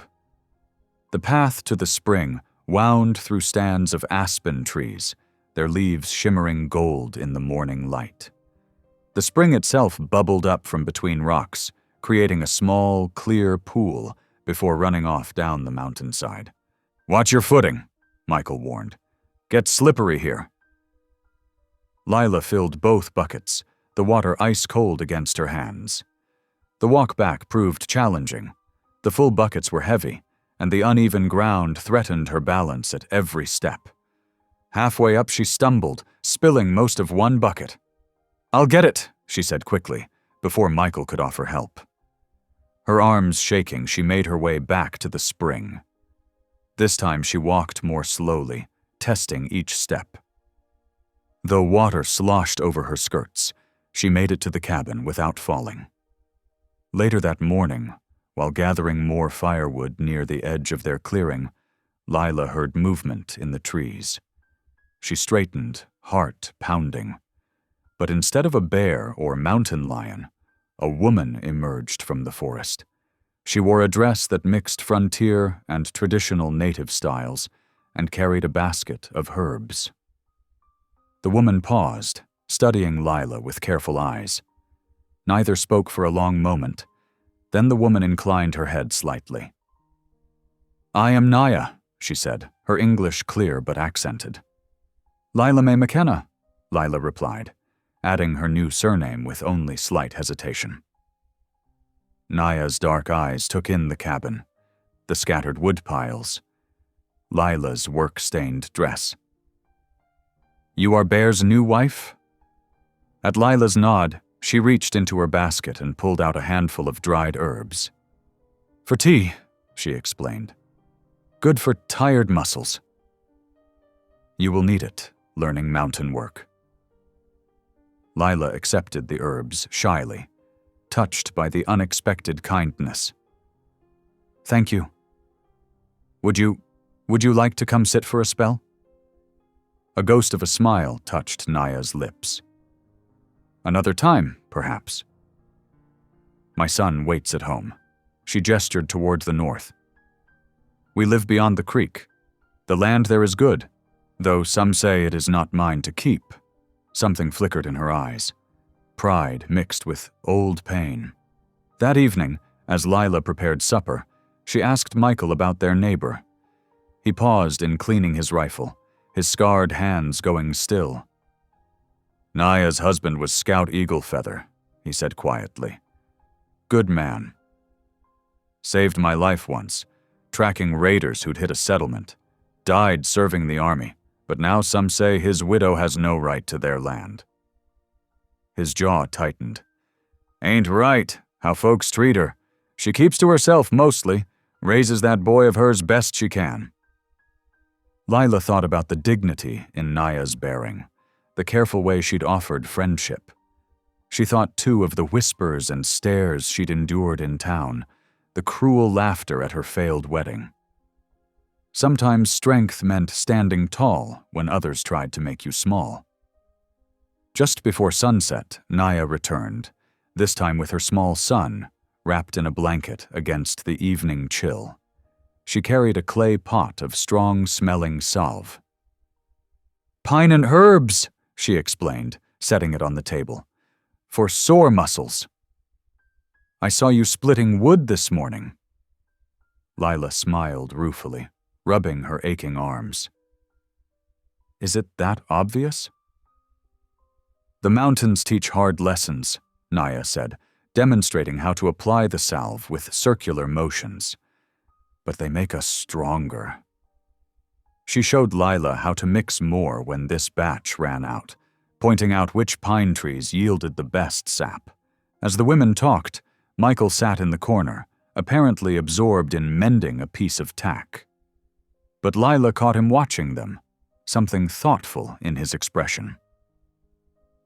The path to the spring wound through stands of aspen trees, their leaves shimmering gold in the morning light. The spring itself bubbled up from between rocks, creating a small, clear pool before running off down the mountainside. "Watch your footing," Michael warned. "Gets slippery here." Lila filled both buckets, the water ice cold against her hands. The walk back proved challenging. The full buckets were heavy, and the uneven ground threatened her balance at every step. Halfway up she stumbled, spilling most of one bucket. "I'll get it," she said quickly, before Michael could offer help. Her arms shaking, she made her way back to the spring. This time she walked more slowly, testing each step. Though water sloshed over her skirts, she made it to the cabin without falling. Later that morning, while gathering more firewood near the edge of their clearing, Lila heard movement in the trees. She straightened, heart pounding. But instead of a bear or mountain lion, a woman emerged from the forest. She wore a dress that mixed frontier and traditional native styles and carried a basket of herbs. The woman paused, studying Lila with careful eyes. Neither spoke for a long moment. Then the woman inclined her head slightly. "I am Naya," she said, her English clear but accented. "Lila Mae McKenna," Lila replied, adding her new surname with only slight hesitation. Naya's dark eyes took in the cabin, the scattered wood piles, Lila's work-stained dress. "You are Bear's new wife?" At Lila's nod, she reached into her basket and pulled out a handful of dried herbs. "For tea," she explained. "Good for tired muscles." "You will need it, learning mountain work." Lila accepted the herbs shyly, touched by the unexpected kindness. "Thank you. Would you like to come sit for a spell?" A ghost of a smile touched Naya's lips. "Another time, perhaps." "My son waits at home." She gestured toward the north. "We live beyond the creek. The land there is good, though some say it is not mine to keep." Something flickered in her eyes, pride mixed with old pain. That evening, as Lila prepared supper, she asked Michael about their neighbor. He paused in cleaning his rifle, his scarred hands going still. "Naya's husband was Scout Eagle Feather," he said quietly. "Good man. Saved my life once, tracking raiders who'd hit a settlement. Died serving the army, but now some say his widow has no right to their land." His jaw tightened. "Ain't right, how folks treat her. She keeps to herself mostly, raises that boy of hers best she can." Lila thought about the dignity in Naya's bearing, the careful way she'd offered friendship. She thought, too, of the whispers and stares she'd endured in town, the cruel laughter at her failed wedding. Sometimes strength meant standing tall when others tried to make you small. Just before sunset, Naya returned, this time with her small son, wrapped in a blanket against the evening chill. She carried a clay pot of strong-smelling salve. "Pine and herbs," she explained, setting it on the table. "For sore muscles. I saw you splitting wood this morning." Lila smiled ruefully, rubbing her aching arms. "Is it that obvious?" "The mountains teach hard lessons," Naya said, demonstrating how to apply the salve with circular motions. "But they make us stronger." She showed Lila how to mix more when this batch ran out, pointing out which pine trees yielded the best sap. As the women talked, Michael sat in the corner, apparently absorbed in mending a piece of tack. But Lila caught him watching them, something thoughtful in his expression.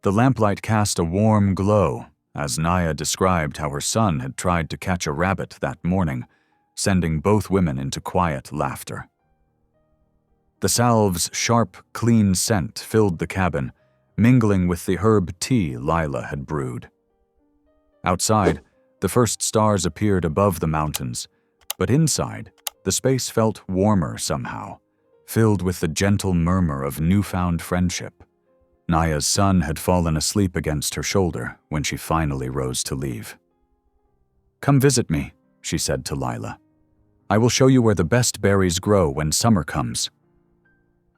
The lamplight cast a warm glow as Naya described how her son had tried to catch a rabbit that morning, sending both women into quiet laughter. The salve's sharp, clean scent filled the cabin, mingling with the herb tea Lila had brewed. Outside, the first stars appeared above the mountains, but inside, the space felt warmer somehow, filled with the gentle murmur of newfound friendship. Naya's son had fallen asleep against her shoulder when she finally rose to leave. "Come visit me," she said to Lila. "I will show you where the best berries grow when summer comes."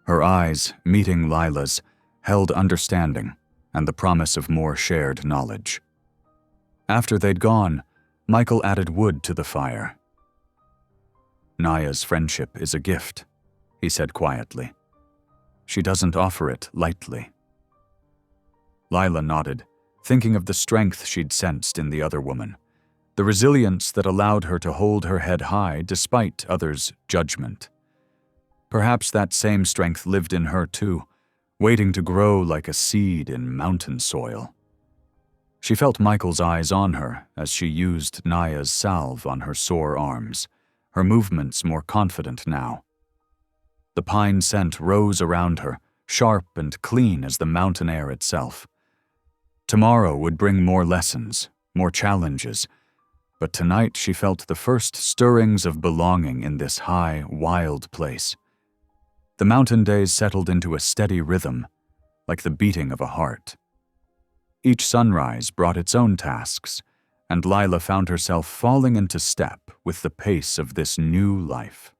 Her eyes, meeting Lila's, held understanding and the promise of more shared knowledge. After they'd gone, Michael added wood to the fire. "Naya's friendship is a gift," he said quietly. "She doesn't offer it lightly." Lila nodded, thinking of the strength she'd sensed in the other woman, the resilience that allowed her to hold her head high despite others' judgment. Perhaps that same strength lived in her too, waiting to grow like a seed in mountain soil. She felt Michael's eyes on her as she used Naya's salve on her sore arms, her movements more confident now. The pine scent rose around her, sharp and clean as the mountain air itself. Tomorrow would bring more lessons, more challenges, but tonight she felt the first stirrings of belonging in this high, wild place. The mountain days settled into a steady rhythm, like the beating of a heart. Each sunrise brought its own tasks, and Lila found herself falling into step with the pace of this new life.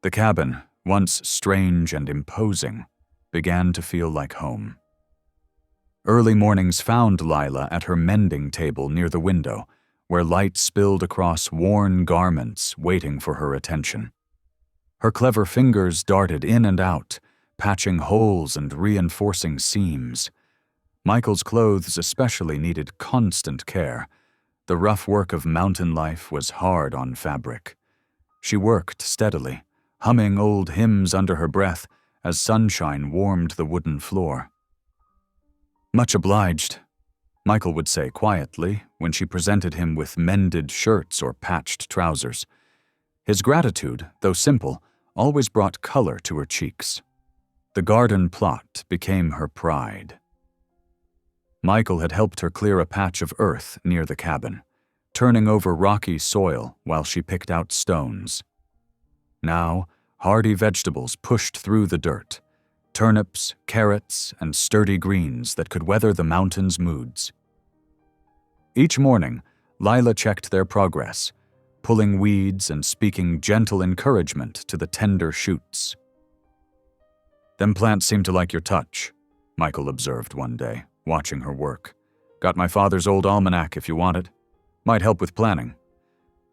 The cabin, once strange and imposing, began to feel like home. Early mornings found Lila at her mending table near the window, where light spilled across worn garments waiting for her attention. Her clever fingers darted in and out, patching holes and reinforcing seams. Michael's clothes especially needed constant care. The rough work of mountain life was hard on fabric. She worked steadily, humming old hymns under her breath as sunshine warmed the wooden floor. "Much obliged," Michael would say quietly when she presented him with mended shirts or patched trousers. His gratitude, though simple, always brought color to her cheeks. The garden plot became her pride. Michael had helped her clear a patch of earth near the cabin, turning over rocky soil while she picked out stones. Now, hardy vegetables pushed through the dirt, turnips, carrots, and sturdy greens that could weather the mountain's moods. Each morning, Lila checked their progress, pulling weeds and speaking gentle encouragement to the tender shoots. "Them plants seem to like your touch," Michael observed one day, watching her work. "Got my father's old almanac if you want it. Might help with planning."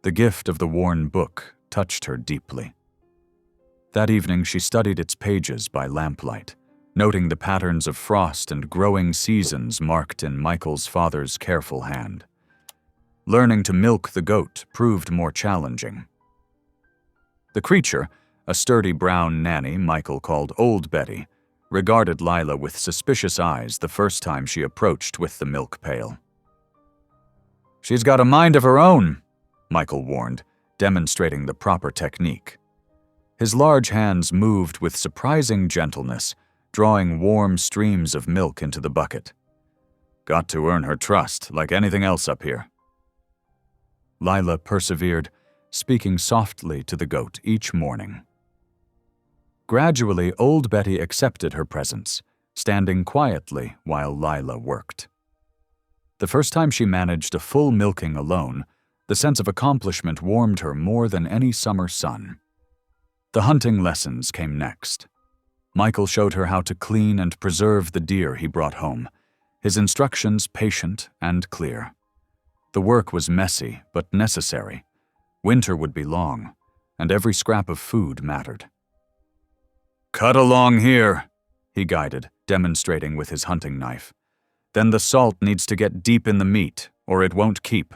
The gift of the worn book touched her deeply. That evening she studied its pages by lamplight, noting the patterns of frost and growing seasons marked in Michael's father's careful hand. Learning to milk the goat proved more challenging. The creature, a sturdy brown nanny Michael called Old Betty, regarded Lila with suspicious eyes the first time she approached with the milk pail. "She's got a mind of her own," Michael warned, demonstrating the proper technique. His large hands moved with surprising gentleness, drawing warm streams of milk into the bucket. "Got to earn her trust, like anything else up here." Lila persevered, speaking softly to the goat each morning. Gradually, Old Betty accepted her presence, standing quietly while Lila worked. The first time she managed a full milking alone, the sense of accomplishment warmed her more than any summer sun. The hunting lessons came next. Michael showed her how to clean and preserve the deer he brought home, his instructions patient and clear. The work was messy but necessary. Winter would be long, and every scrap of food mattered. "Cut along here," he guided, demonstrating with his hunting knife. "Then the salt needs to get deep in the meat, or it won't keep."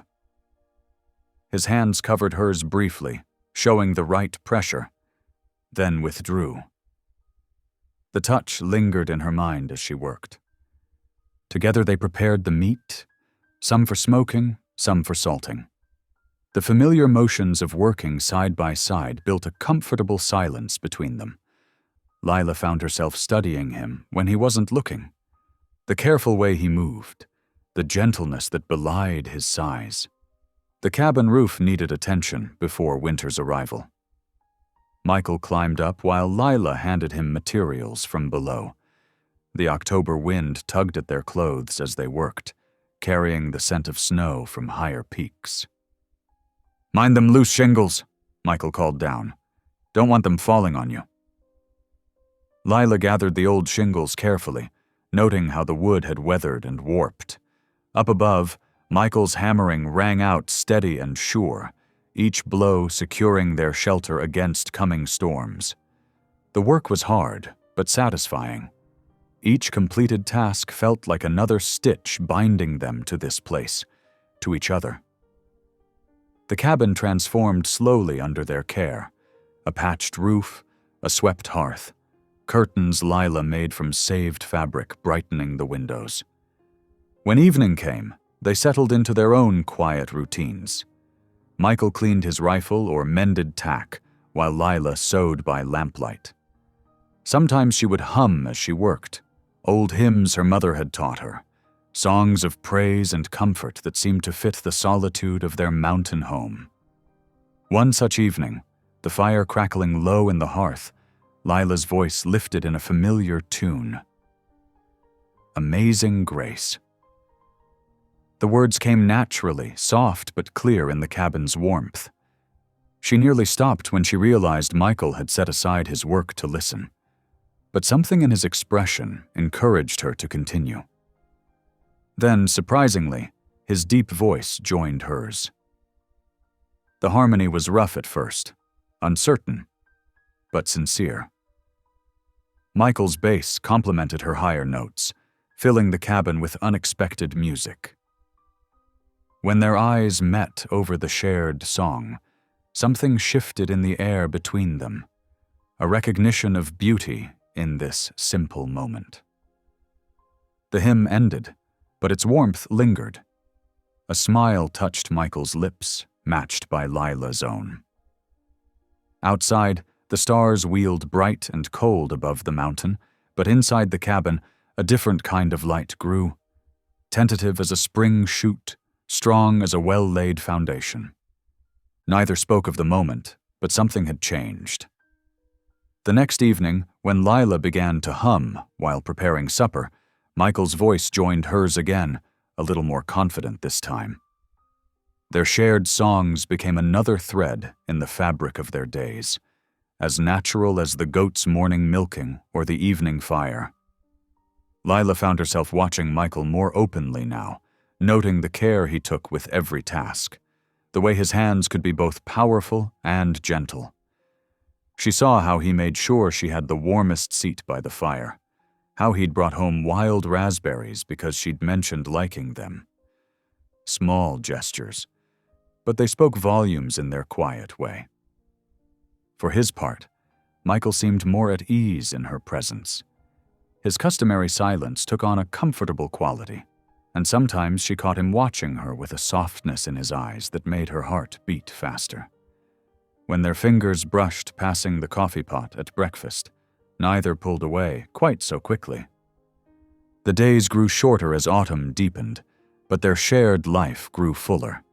His hands covered hers briefly, showing the right pressure, then withdrew. The touch lingered in her mind as she worked. Together they prepared the meat, some for smoking, some for salting. The familiar motions of working side by side built a comfortable silence between them. Lila found herself studying him when he wasn't looking. The careful way he moved, the gentleness that belied his size. The cabin roof needed attention before winter's arrival. Michael climbed up while Lila handed him materials from below. The October wind tugged at their clothes as they worked, carrying the scent of snow from higher peaks. "Mind them loose shingles," Michael called down. "Don't want them falling on you." Lila gathered the old shingles carefully, noting how the wood had weathered and warped. Up above, Michael's hammering rang out steady and sure, each blow securing their shelter against coming storms. The work was hard, but satisfying. Each completed task felt like another stitch binding them to this place, to each other. The cabin transformed slowly under their care. A patched roof, a swept hearth, curtains Lila made from saved fabric brightening the windows. When evening came, they settled into their own quiet routines. Michael cleaned his rifle or mended tack, while Lila sewed by lamplight. Sometimes she would hum as she worked, old hymns her mother had taught her, songs of praise and comfort that seemed to fit the solitude of their mountain home. One such evening, the fire crackling low in the hearth, Lila's voice lifted in a familiar tune. "Amazing Grace." The words came naturally, soft but clear in the cabin's warmth. She nearly stopped when she realized Michael had set aside his work to listen. But something in his expression encouraged her to continue. Then, surprisingly, his deep voice joined hers. The harmony was rough at first, uncertain, but sincere. Michael's bass complemented her higher notes, filling the cabin with unexpected music. When their eyes met over the shared song, something shifted in the air between them, a recognition of beauty in this simple moment. The hymn ended, but its warmth lingered. A smile touched Michael's lips, matched by Lila's own. Outside, the stars wheeled bright and cold above the mountain, but inside the cabin, a different kind of light grew, tentative as a spring shoot, strong as a well-laid foundation. Neither spoke of the moment, but something had changed. The next evening, when Lila began to hum while preparing supper, Michael's voice joined hers again, a little more confident this time. Their shared songs became another thread in the fabric of their days, as natural as the goat's morning milking or the evening fire. Lila found herself watching Michael more openly now, noting the care he took with every task, the way his hands could be both powerful and gentle. She saw how he made sure she had the warmest seat by the fire, how he'd brought home wild raspberries because she'd mentioned liking them. Small gestures, but they spoke volumes in their quiet way. For his part, Michael seemed more at ease in her presence. His customary silence took on a comfortable quality, and sometimes she caught him watching her with a softness in his eyes that made her heart beat faster. When their fingers brushed passing the coffee pot at breakfast, neither pulled away quite so quickly. The days grew shorter as autumn deepened, but their shared life grew fuller.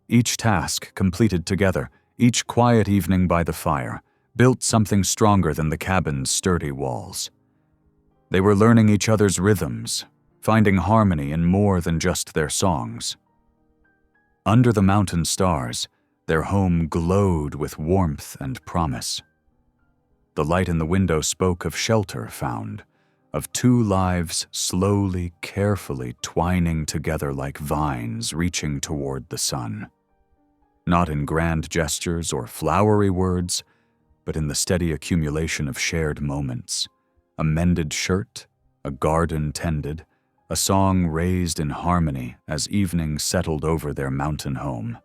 Each task completed together, each quiet evening by the fire, built something stronger than the cabin's sturdy walls. They were learning each other's rhythms, finding harmony in more than just their songs. Under the mountain stars, their home glowed with warmth and promise. The light in the window spoke of shelter found, of two lives slowly, carefully twining together like vines reaching toward the sun. Not in grand gestures or flowery words, but in the steady accumulation of shared moments. A mended shirt, a garden tended, a song raised in harmony as evening settled over their mountain home.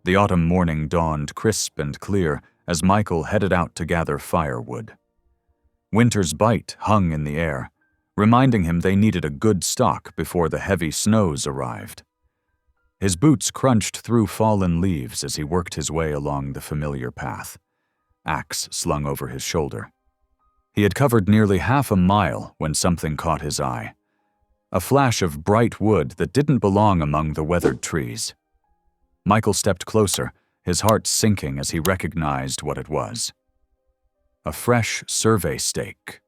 The autumn morning dawned crisp and clear as Michael headed out to gather firewood. Winter's bite hung in the air, reminding him they needed a good stock before the heavy snows arrived. His boots crunched through fallen leaves as he worked his way along the familiar path, axe slung over his shoulder. He had covered nearly half a mile when something caught his eye. A flash of bright wood that didn't belong among the weathered trees. Michael stepped closer, his heart sinking as he recognized what it was. A fresh survey stake,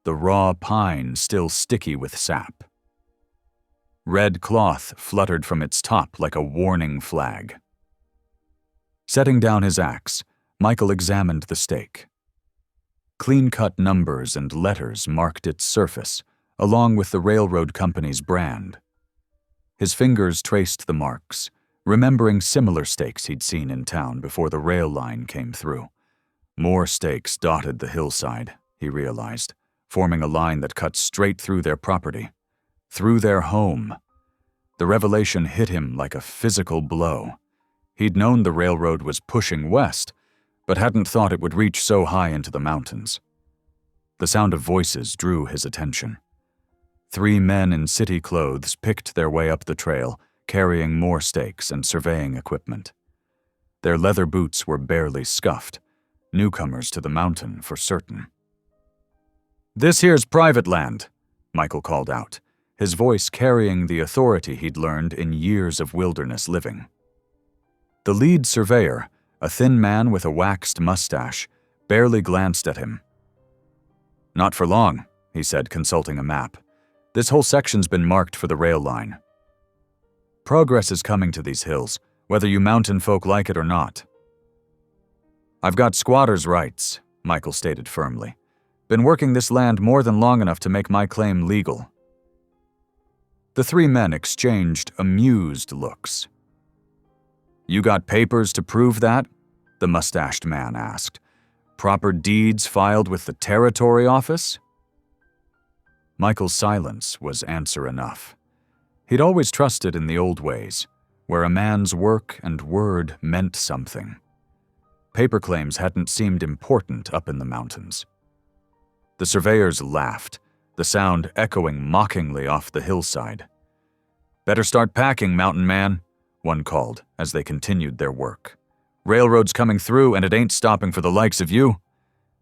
the raw pine still sticky with sap. Red cloth fluttered from its top like a warning flag. Setting down his axe, Michael examined the stake. Clean-cut numbers and letters marked its surface, along with the railroad company's brand. His fingers traced the marks, remembering similar stakes he'd seen in town before the rail line came through. More stakes dotted the hillside, he realized, forming a line that cut straight through their property, through their home. The revelation hit him like a physical blow. He'd known the railroad was pushing west, but hadn't thought it would reach so high into the mountains. The sound of voices drew his attention. 3 men in city clothes picked their way up the trail, carrying more stakes and surveying equipment. Their leather boots were barely scuffed, newcomers to the mountain for certain. "This here's private land," Michael called out, his voice carrying the authority he'd learned in years of wilderness living. The lead surveyor, a thin man with a waxed mustache, barely glanced at him. "Not for long," he said, consulting a map. "This whole section's been marked for the rail line. Progress is coming to these hills, whether you mountain folk like it or not." "I've got squatters' rights," Michael stated firmly. "Been working this land more than long enough to make my claim legal." The 3 men exchanged amused looks. "You got papers to prove that?" the mustached man asked. "Proper deeds filed with the territory office?" Michael's silence was answer enough. He'd always trusted in the old ways, where a man's work and word meant something. Paper claims hadn't seemed important up in the mountains. The surveyors laughed, the sound echoing mockingly off the hillside. "Better start packing, mountain man," one called as they continued their work. "Railroad's coming through and it ain't stopping for the likes of you."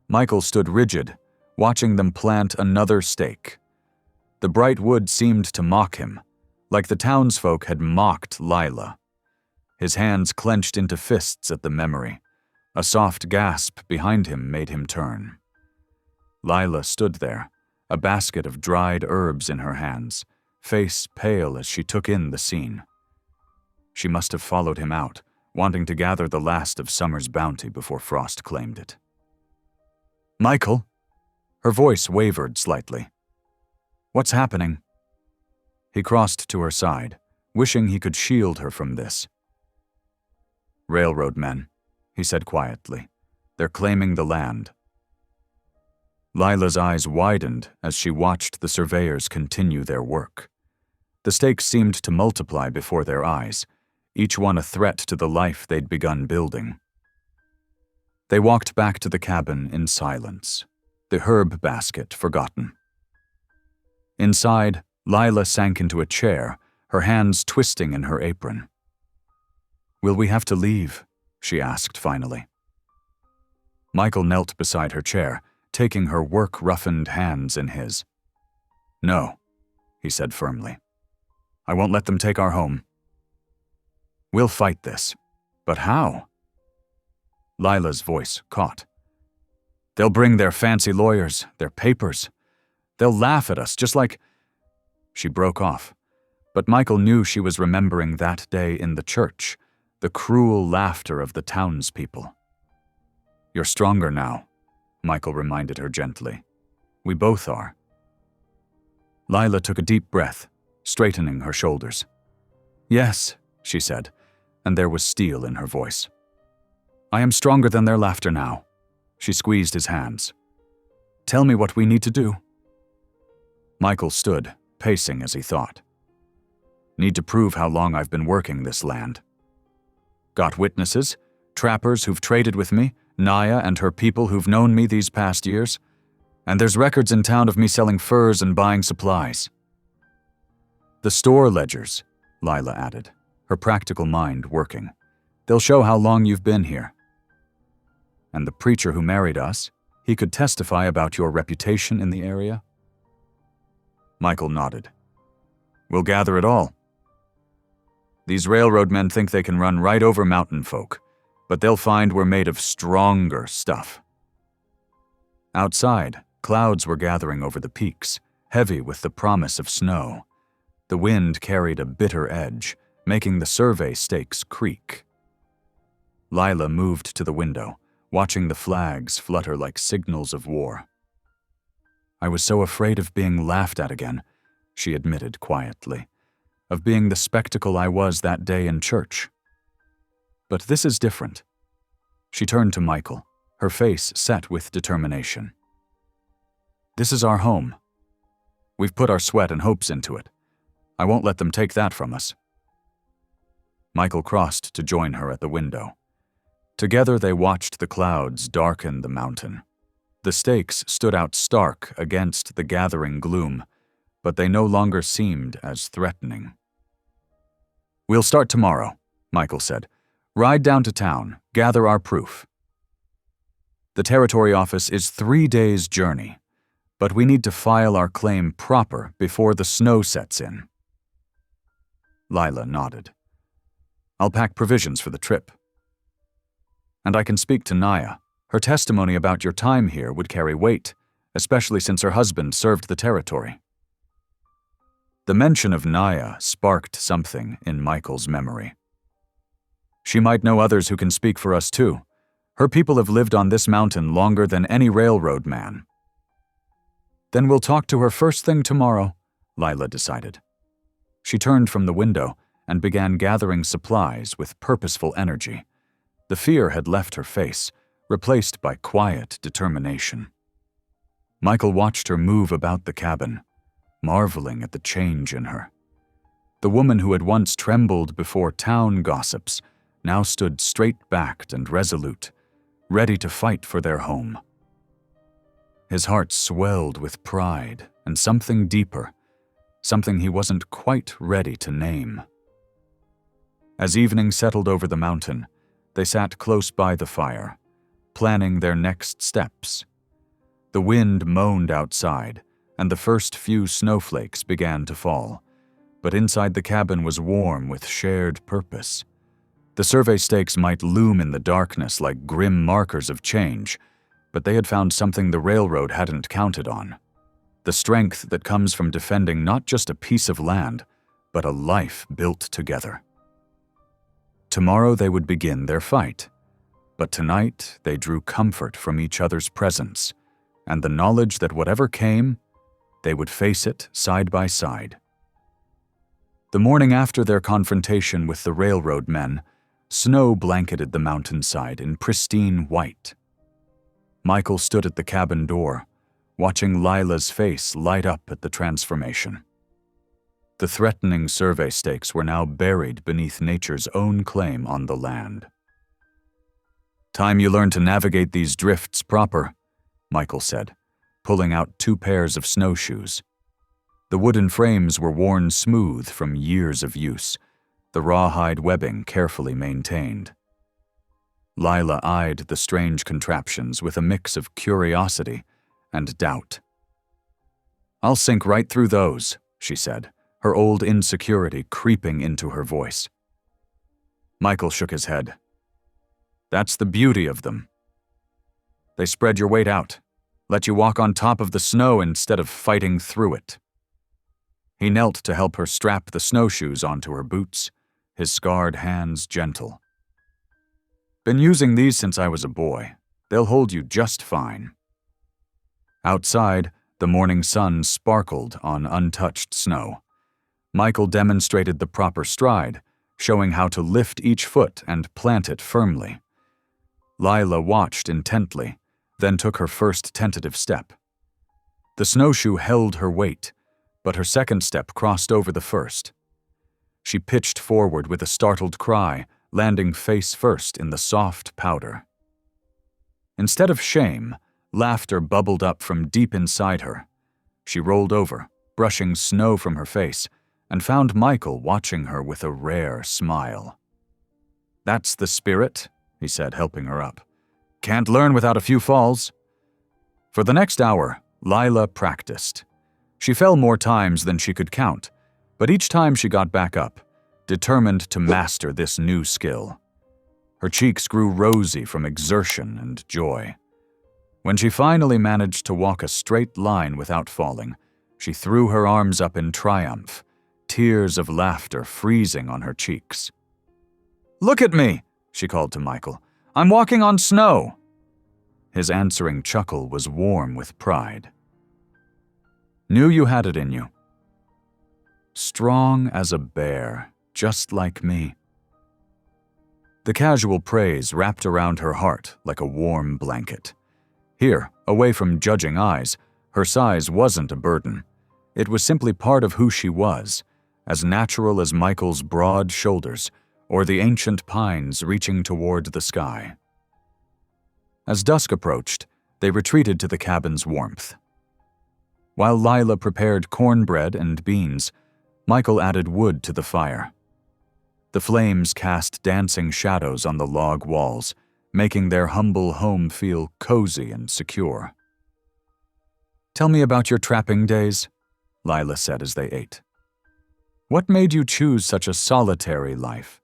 Michael stood rigid, watching them plant another stake. The bright wood seemed to mock him, like the townsfolk had mocked Lila. His hands clenched into fists at the memory. A soft gasp behind him made him turn. Lila stood there, a basket of dried herbs in her hands, face pale as she took in the scene. She must have followed him out, wanting to gather the last of summer's bounty before frost claimed it. "Michael?" Her voice wavered slightly. "What's happening?" He crossed to her side, wishing he could shield her from this. "Railroad men," he said quietly. "They're claiming the land." Lila's eyes widened as she watched the surveyors continue their work. The stakes seemed to multiply before their eyes, each one a threat to the life they'd begun building. They walked back to the cabin in silence, the herb basket forgotten. Inside, Lila sank into a chair, her hands twisting in her apron. "Will we have to leave?" she asked finally. Michael knelt beside her chair, taking her work-roughened hands in his. "No," he said firmly. "I won't let them take our home. We'll fight this. But how?" Lila's voice caught. "They'll bring their fancy lawyers, their papers. They'll laugh at us, just like—" She broke off, but Michael knew she was remembering that day in the church, the cruel laughter of the townspeople. "You're stronger now," Michael reminded her gently. "We both are." Lila took a deep breath, straightening her shoulders. "Yes," she said, and there was steel in her voice. "I am stronger than their laughter now." She squeezed his hands. "Tell me what we need to do." Michael stood, pacing as he thought. "Need to prove how long I've been working this land. Got witnesses, trappers who've traded with me, Naya and her people who've known me these past years, and there's records in town of me selling furs and buying supplies." "The store ledgers," Lila added, her practical mind working. "They'll show how long you've been here. And the preacher who married us, he could testify about your reputation in the area?" Michael nodded. "We'll gather it all. These railroad men think they can run right over mountain folk, but they'll find we're made of stronger stuff." Outside, clouds were gathering over the peaks, heavy with the promise of snow. The wind carried a bitter edge, making the survey stakes creak. Lila moved to the window, watching the flags flutter like signals of war. "I was so afraid of being laughed at again," she admitted quietly, "of being the spectacle I was that day in church. But this is different." She turned to Michael, her face set with determination. "This is our home. We've put our sweat and hopes into it. I won't let them take that from us." Michael crossed to join her at the window. Together they watched the clouds darken the mountain. The stakes stood out stark against the gathering gloom, but they no longer seemed as threatening. "We'll start tomorrow," Michael said. "Ride down to town, gather our proof. The territory office is 3 days' journey, but we need to file our claim proper before the snow sets in." Lila nodded. "I'll pack provisions for the trip. And I can speak to Naya. Her testimony about your time here would carry weight, especially since her husband served the territory." The mention of Naya sparked something in Michael's memory. "She might know others who can speak for us too. Her people have lived on this mountain longer than any railroad man." "Then we'll talk to her first thing tomorrow," Lila decided. She turned from the window and began gathering supplies with purposeful energy. The fear had left her face, replaced by quiet determination. Michael watched her move about the cabin, marveling at the change in her. The woman who had once trembled before town gossips now stood straight-backed and resolute, ready to fight for their home. His heart swelled with pride and something deeper, something he wasn't quite ready to name. As evening settled over the mountain, they sat close by the fire, planning their next steps. The wind moaned outside, and the first few snowflakes began to fall, but inside the cabin was warm with shared purpose. The survey stakes might loom in the darkness like grim markers of change, but they had found something the railroad hadn't counted on: the strength that comes from defending not just a piece of land, but a life built together. Tomorrow they would begin their fight, but tonight they drew comfort from each other's presence, and the knowledge that whatever came, they would face it side by side. The morning after their confrontation with the railroad men, Snow blanketed the mountainside in pristine white. Michael stood at the cabin door, watching Lila's face light up at the transformation. The threatening survey stakes were now buried beneath nature's own claim on the land. "Time you learn to navigate these drifts proper," Michael said, pulling out 2 pairs of snowshoes. The wooden frames were worn smooth from years of use, the rawhide webbing carefully maintained. Lila eyed the strange contraptions with a mix of curiosity and doubt. "I'll sink right through those," she said, her old insecurity creeping into her voice. Michael shook his head. "That's the beauty of them. They spread your weight out, let you walk on top of the snow instead of fighting through it." He knelt to help her strap the snowshoes onto her boots, his scarred hands gentle. "Been using these since I was a boy. They'll hold you just fine." Outside, the morning sun sparkled on untouched snow. Michael demonstrated the proper stride, showing how to lift each foot and plant it firmly. Lila watched intently, then took her first tentative step. The snowshoe held her weight, but her second step crossed over the first. She pitched forward with a startled cry, landing face first in the soft powder. Instead of shame, laughter bubbled up from deep inside her. She rolled over, brushing snow from her face, and found Michael watching her with a rare smile. "That's the spirit," he said, helping her up. "Can't learn without a few falls." For the next hour, Lila practiced. She fell more times than she could count, but each time she got back up, determined to master this new skill. Her cheeks grew rosy from exertion and joy. When she finally managed to walk a straight line without falling, she threw her arms up in triumph, tears of laughter freezing on her cheeks. "Look at me," she called to Michael. "I'm walking on snow." His answering chuckle was warm with pride. "Knew you had it in you. Strong as a bear, just like me." The casual praise wrapped around her heart like a warm blanket. Here, away from judging eyes, her size wasn't a burden. It was simply part of who she was, as natural as Michael's broad shoulders or the ancient pines reaching toward the sky. As dusk approached, they retreated to the cabin's warmth. While Lila prepared cornbread and beans, Michael added wood to the fire. The flames cast dancing shadows on the log walls, making their humble home feel cozy and secure. "Tell me about your trapping days," Lila said as they ate. "What made you choose such a solitary life?"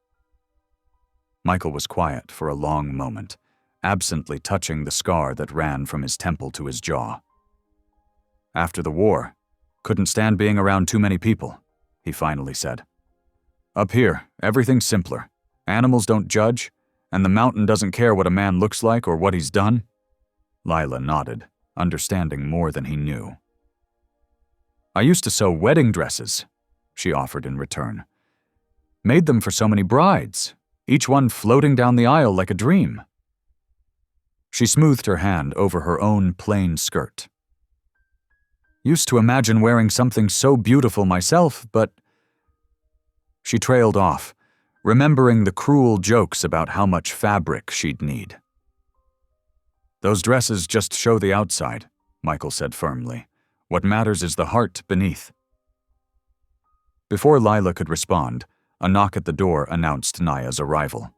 Michael was quiet for a long moment, absently touching the scar that ran from his temple to his jaw. "After the war, couldn't stand being around too many people," he finally said. "Up here, everything's simpler. Animals don't judge, and the mountain doesn't care what a man looks like or what he's done." Lila nodded, understanding more than he knew. "I used to sew wedding dresses," she offered in return. "Made them for so many brides, each one floating down the aisle like a dream." She smoothed her hand over her own plain skirt. "Used to imagine wearing something so beautiful myself, but—" She trailed off, remembering the cruel jokes about how much fabric she'd need. "Those dresses just show the outside," Michael said firmly. "What matters is the heart beneath." Before Lila could respond, a knock at the door announced Naya's arrival.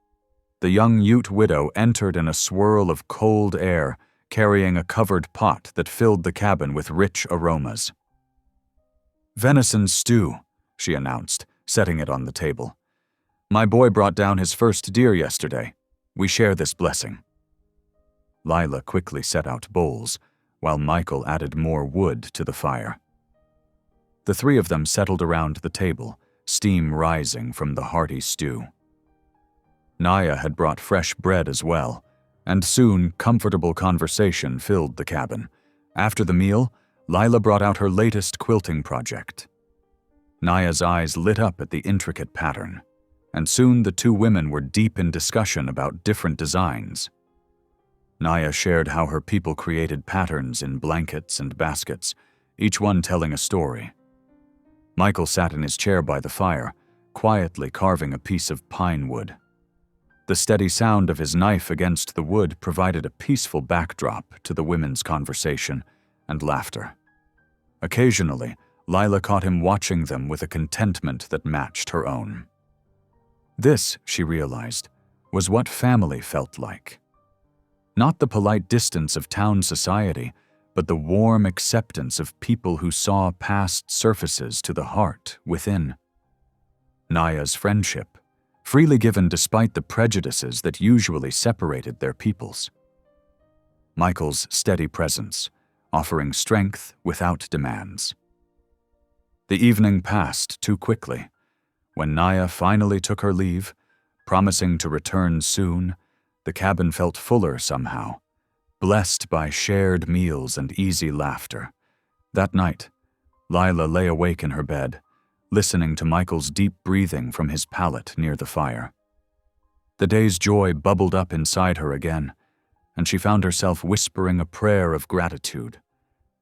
The young Ute widow entered in a swirl of cold air, carrying a covered pot that filled the cabin with rich aromas. "Venison stew," she announced, setting it on the table. "My boy brought down his first deer yesterday. We share this blessing." Lila quickly set out bowls, while Michael added more wood to the fire. The three of them settled around the table, steam rising from the hearty stew. Naya had brought fresh bread as well, and soon comfortable conversation filled the cabin. After the meal, Lila brought out her latest quilting project. Naya's eyes lit up at the intricate pattern, and soon the two women were deep in discussion about different designs. Naya shared how her people created patterns in blankets and baskets, each one telling a story. Michael sat in his chair by the fire, quietly carving a piece of pine wood. The steady sound of his knife against the wood provided a peaceful backdrop to the women's conversation and laughter. Occasionally, Lila caught him watching them with a contentment that matched her own. This, she realized, was what family felt like. Not the polite distance of town society, but the warm acceptance of people who saw past surfaces to the heart within. Naya's friendship, freely given despite the prejudices that usually separated their peoples. Michael's steady presence, offering strength without demands. The evening passed too quickly. When Naya finally took her leave, promising to return soon, the cabin felt fuller somehow, blessed by shared meals and easy laughter. That night, Lila lay awake in her bed, listening to Michael's deep breathing from his pallet near the fire. The day's joy bubbled up inside her again, and she found herself whispering a prayer of gratitude.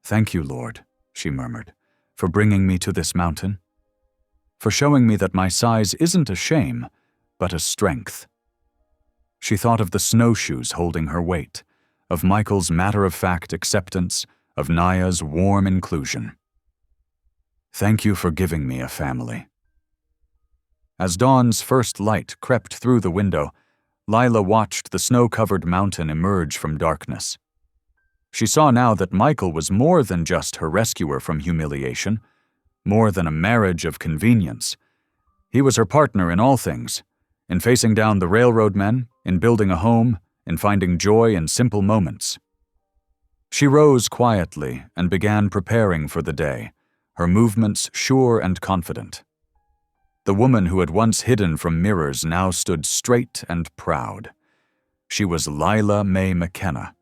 "Thank you, Lord," she murmured, "for bringing me to this mountain, for showing me that my size isn't a shame, but a strength." She thought of the snowshoes holding her weight, of Michael's matter-of-fact acceptance, of Naya's warm inclusion. "Thank you for giving me a family." As dawn's first light crept through the window, Lila watched the snow-covered mountain emerge from darkness. She saw now that Michael was more than just her rescuer from humiliation, more than a marriage of convenience. He was her partner in all things, in facing down the railroad men, in building a home, in finding joy in simple moments. She rose quietly and began preparing for the day, her movements sure and confident. The woman who had once hidden from mirrors now stood straight and proud. She was Lila Mae McKenna,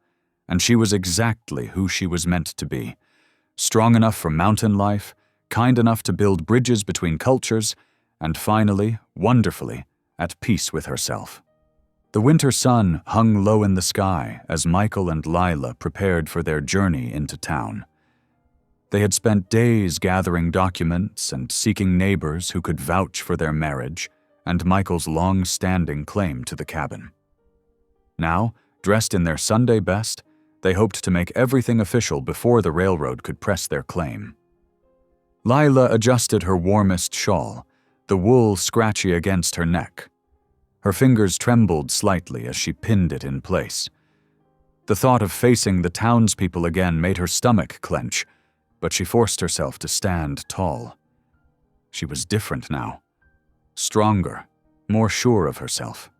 and she was exactly who she was meant to be, strong enough for mountain life, kind enough to build bridges between cultures, and finally, wonderfully, at peace with herself. The winter sun hung low in the sky as Michael and Lila prepared for their journey into town. They had spent days gathering documents and seeking neighbors who could vouch for their marriage and Michael's long-standing claim to the cabin. Now, dressed in their Sunday best, they hoped to make everything official before the railroad could press their claim. Lila adjusted her warmest shawl, the wool scratchy against her neck. Her fingers trembled slightly as she pinned it in place. The thought of facing the townspeople again made her stomach clench, but she forced herself to stand tall. She was different now, stronger, more sure of herself.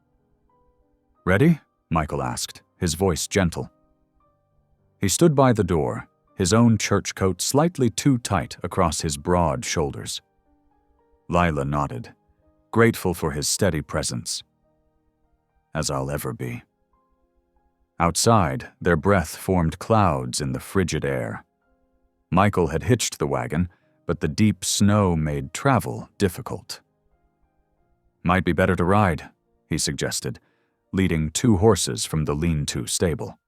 "Ready?" Michael asked, his voice gentle. He stood by the door, his own church coat slightly too tight across his broad shoulders. Lila nodded, grateful for his steady presence. "As I'll ever be." Outside, their breath formed clouds in the frigid air. Michael had hitched the wagon, but the deep snow made travel difficult. "Might be better to ride," he suggested, leading 2 horses from the lean-to stable.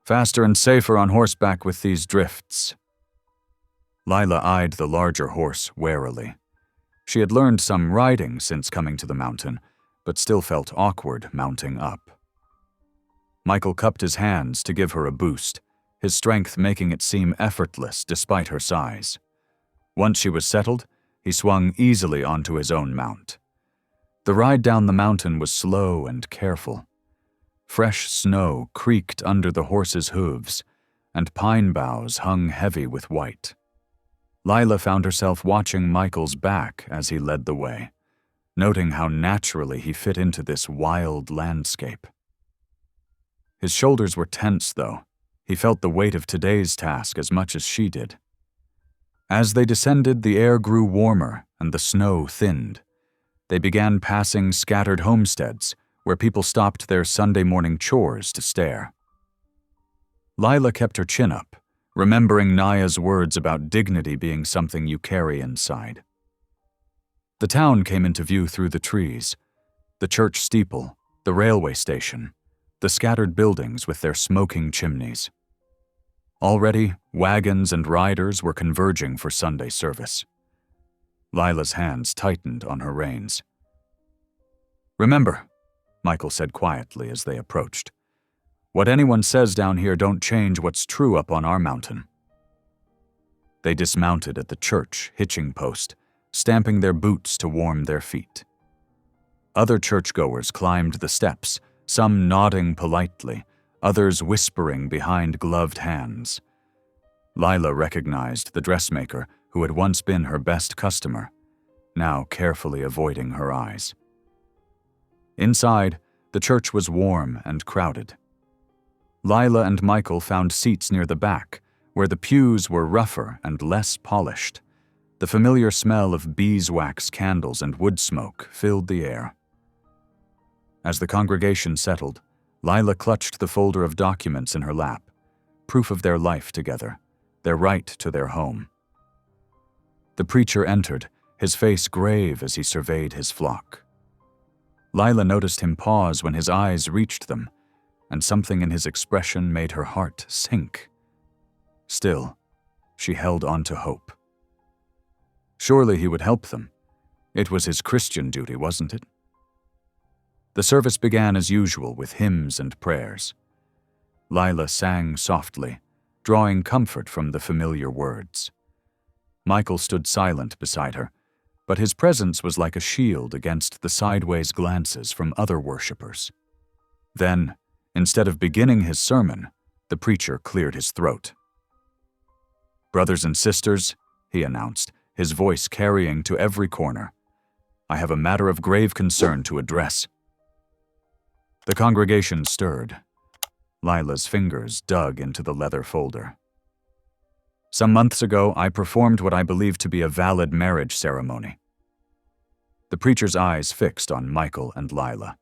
"Faster and safer on horseback with these drifts." Lila eyed the larger horse warily. She had learned some riding since coming to the mountain, but still felt awkward mounting up. Michael cupped his hands to give her a boost, his strength making it seem effortless despite her size. Once she was settled, he swung easily onto his own mount. The ride down the mountain was slow and careful. Fresh snow creaked under the horse's hooves, and pine boughs hung heavy with white. Lila found herself watching Michael's back as he led the way, noting how naturally he fit into this wild landscape. His shoulders were tense, though. He felt the weight of today's task as much as she did. As they descended, the air grew warmer and the snow thinned. They began passing scattered homesteads, where people stopped their Sunday morning chores to stare. Lila kept her chin up, remembering Naya's words about dignity being something you carry inside. The town came into view through the trees. The church steeple, the railway station, the scattered buildings with their smoking chimneys. Already, wagons and riders were converging for Sunday service. Lila's hands tightened on her reins. "Remember," Michael said quietly as they approached, "what anyone says down here don't change what's true up on our mountain." They dismounted at the church hitching post, stamping their boots to warm their feet. Other churchgoers climbed the steps, some nodding politely, others whispering behind gloved hands. Lila recognized the dressmaker who had once been her best customer, now carefully avoiding her eyes. Inside, the church was warm and crowded. Lila and Michael found seats near the back, where the pews were rougher and less polished. The familiar smell of beeswax candles and wood smoke filled the air. As the congregation settled, Lila clutched the folder of documents in her lap, proof of their life together, their right to their home. The preacher entered, his face grave as he surveyed his flock. Lila noticed him pause when his eyes reached them, and something in his expression made her heart sink. Still, she held on to hope. Surely he would help them. It was his Christian duty, wasn't it? The service began as usual with hymns and prayers. Lila sang softly, drawing comfort from the familiar words. Michael stood silent beside her, but his presence was like a shield against the sideways glances from other worshippers. Then, instead of beginning his sermon, the preacher cleared his throat. "Brothers and sisters," he announced, his voice carrying to every corner, "I have a matter of grave concern to address." The congregation stirred. Lila's fingers dug into the leather folder. "Some months ago, I performed what I believe to be a valid marriage ceremony." The preacher's eyes fixed on Michael and Lila.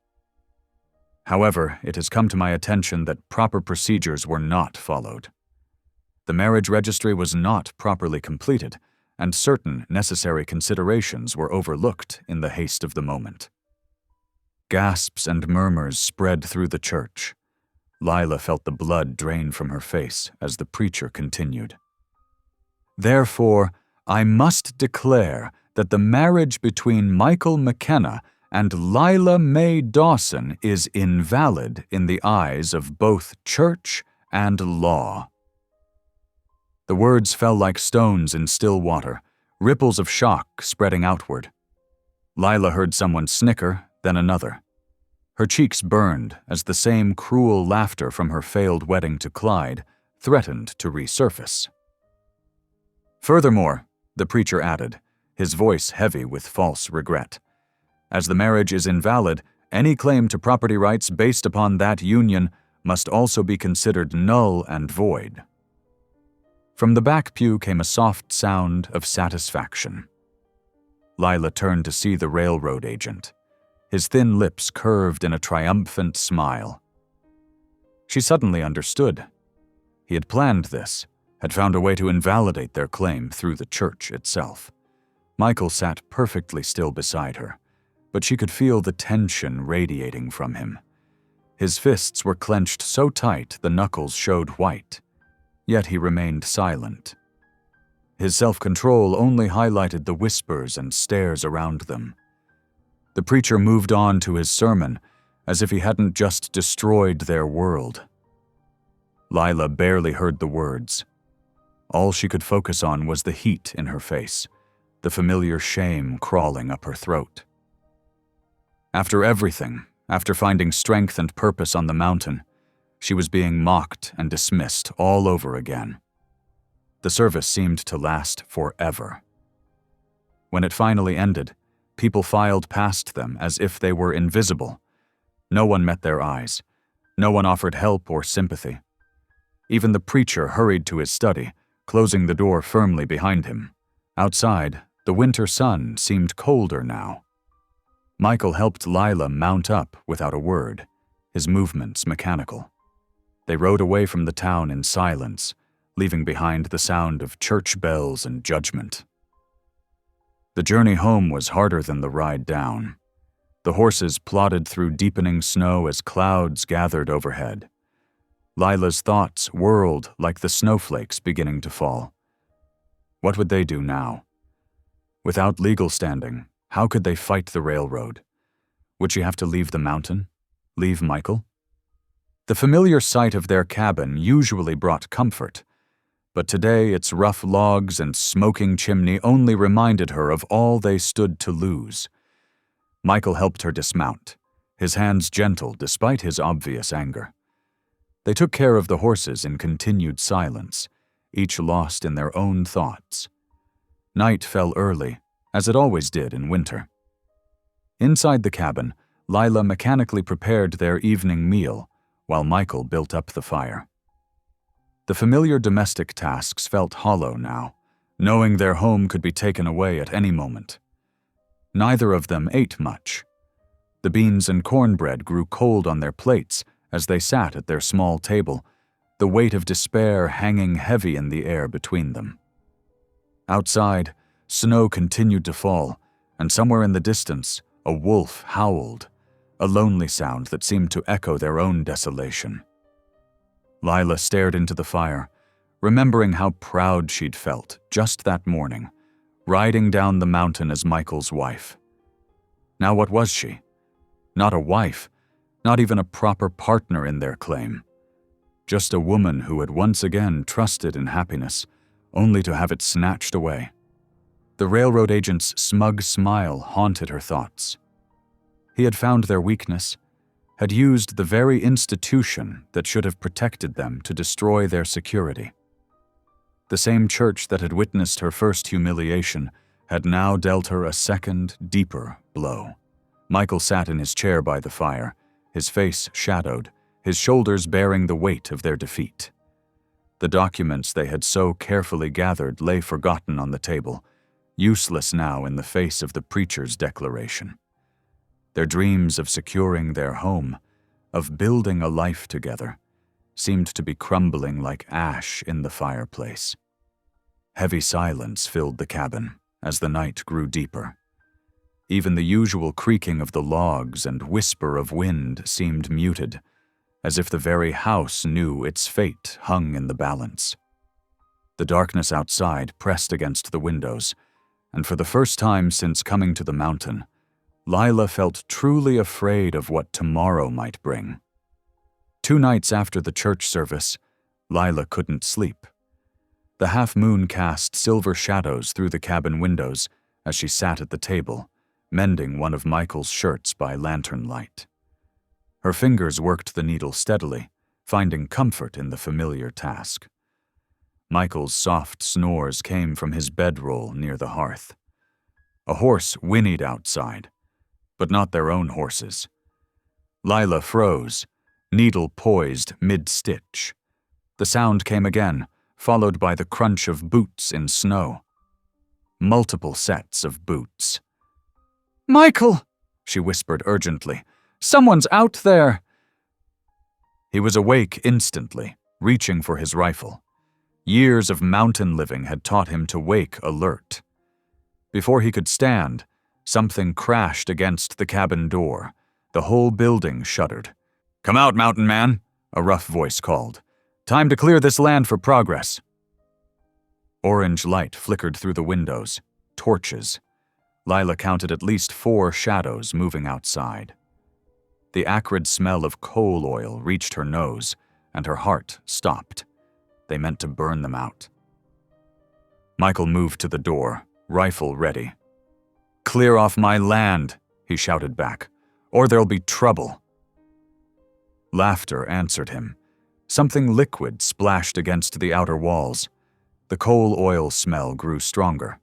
"However, it has come to my attention that proper procedures were not followed. The marriage registry was not properly completed, and certain necessary considerations were overlooked in the haste of the moment." Gasps and murmurs spread through the church. Lila felt the blood drain from her face as the preacher continued. "Therefore, I must declare that the marriage between Michael McKenna and Lila Mae Dawson is invalid in the eyes of both church and law." The words fell like stones in still water, ripples of shock spreading outward. Lila heard someone snicker, then another. Her cheeks burned as the same cruel laughter from her failed wedding to Clyde threatened to resurface. "Furthermore," the preacher added, his voice heavy with false regret, "as the marriage is invalid, any claim to property rights based upon that union must also be considered null and void." From the back pew came a soft sound of satisfaction. Lila turned to see the railroad agent. His thin lips curved in a triumphant smile. She suddenly understood. He had planned this, had found a way to invalidate their claim through the church itself. Michael sat perfectly still beside her, but she could feel the tension radiating from him. His fists were clenched so tight the knuckles showed white, yet he remained silent. His self-control only highlighted the whispers and stares around them. The preacher moved on to his sermon, as if he hadn't just destroyed their world. Lila barely heard the words. All she could focus on was the heat in her face, the familiar shame crawling up her throat. After everything, after finding strength and purpose on the mountain, she was being mocked and dismissed all over again. The service seemed to last forever. When it finally ended, people filed past them as if they were invisible. No one met their eyes. No one offered help or sympathy. Even the preacher hurried to his study, closing the door firmly behind him. Outside, the winter sun seemed colder now. Michael helped Lila mount up without a word, his movements mechanical. They rode away from the town in silence, leaving behind the sound of church bells and judgment. The journey home was harder than the ride down. The horses plodded through deepening snow as clouds gathered overhead. Lila's thoughts whirled like the snowflakes beginning to fall. What would they do now? Without legal standing, how could they fight the railroad? Would she have to leave the mountain? Leave Michael? The familiar sight of their cabin usually brought comfort, but today its rough logs and smoking chimney only reminded her of all they stood to lose. Michael helped her dismount, his hands gentle despite his obvious anger. They took care of the horses in continued silence, each lost in their own thoughts. Night fell early, as it always did in winter. Inside the cabin, Lila mechanically prepared their evening meal, while Michael built up the fire. The familiar domestic tasks felt hollow now, knowing their home could be taken away at any moment. Neither of them ate much. The beans and cornbread grew cold on their plates as they sat at their small table, the weight of despair hanging heavy in the air between them. Outside, snow continued to fall, and somewhere in the distance, a wolf howled, a lonely sound that seemed to echo their own desolation. Lila stared into the fire, remembering how proud she'd felt just that morning, riding down the mountain as Michael's wife. Now what was she? Not a wife, not even a proper partner in their claim. Just a woman who had once again trusted in happiness, only to have it snatched away. The railroad agent's smug smile haunted her thoughts. He had found their weakness, had used the very institution that should have protected them to destroy their security. The same church that had witnessed her first humiliation had now dealt her a second, deeper blow. Michael sat in his chair by the fire, his face shadowed, his shoulders bearing the weight of their defeat. The documents they had so carefully gathered lay forgotten on the table, useless now in the face of the preacher's declaration. Their dreams of securing their home, of building a life together, seemed to be crumbling like ash in the fireplace. Heavy silence filled the cabin as the night grew deeper. Even the usual creaking of the logs and whisper of wind seemed muted, as if the very house knew its fate hung in the balance. The darkness outside pressed against the windows, and for the first time since coming to the mountain, Lila felt truly afraid of what tomorrow might bring. 2 nights after the church service, Lila couldn't sleep. The half-moon cast silver shadows through the cabin windows as she sat at the table, mending one of Michael's shirts by lantern light. Her fingers worked the needle steadily, finding comfort in the familiar task. Michael's soft snores came from his bedroll near the hearth. A horse whinnied outside, but not their own horses. Lila froze, needle poised mid-stitch. The sound came again, followed by the crunch of boots in snow. Multiple sets of boots. "Michael!" she whispered urgently. "Someone's out there!" He was awake instantly, reaching for his rifle. Years of mountain living had taught him to wake alert. Before he could stand, something crashed against the cabin door. The whole building shuddered. "Come out, mountain man," a rough voice called. "Time to clear this land for progress." Orange light flickered through the windows. Torches. Lila counted at least 4 shadows moving outside. The acrid smell of coal oil reached her nose, and her heart stopped. They meant to burn them out. Michael moved to the door, rifle ready. "Clear off my land," he shouted back, "or there'll be trouble." Laughter answered him. Something liquid splashed against the outer walls. The coal oil smell grew stronger.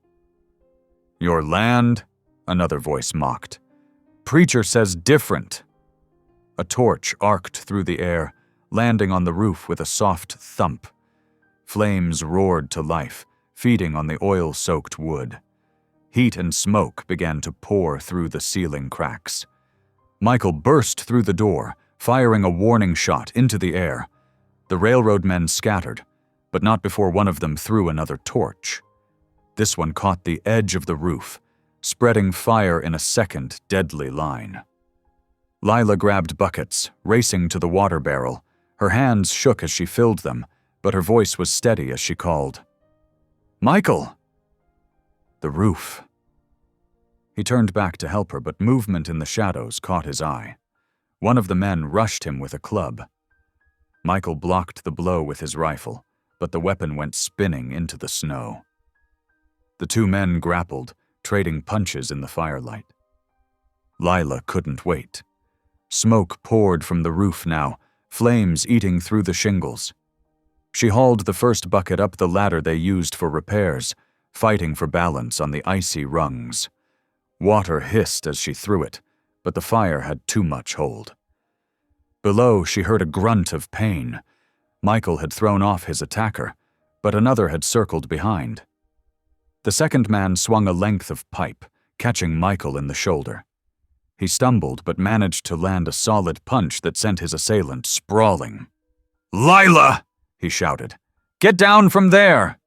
"Your land?" another voice mocked. "Preacher says different." A torch arced through the air, landing on the roof with a soft thump. Flames roared to life, feeding on the oil-soaked wood. Heat and smoke began to pour through the ceiling cracks. Michael burst through the door, firing a warning shot into the air. The railroad men scattered, but not before one of them threw another torch. This one caught the edge of the roof, spreading fire in a second deadly line. Lila grabbed buckets, racing to the water barrel. Her hands shook as she filled them, but her voice was steady as she called, "Michael!" The roof. He turned back to help her, but movement in the shadows caught his eye. One of the men rushed him with a club. Michael blocked the blow with his rifle, but the weapon went spinning into the snow. The two men grappled, trading punches in the firelight. Lila couldn't wait. Smoke poured from the roof now, flames eating through the shingles. She hauled the first bucket up the ladder they used for repairs, fighting for balance on the icy rungs. Water hissed as she threw it, but the fire had too much hold. Below, she heard a grunt of pain. Michael had thrown off his attacker, but another had circled behind. The second man swung a length of pipe, catching Michael in the shoulder. He stumbled but managed to land a solid punch that sent his assailant sprawling. "Lila!" he shouted. "Get down from there!"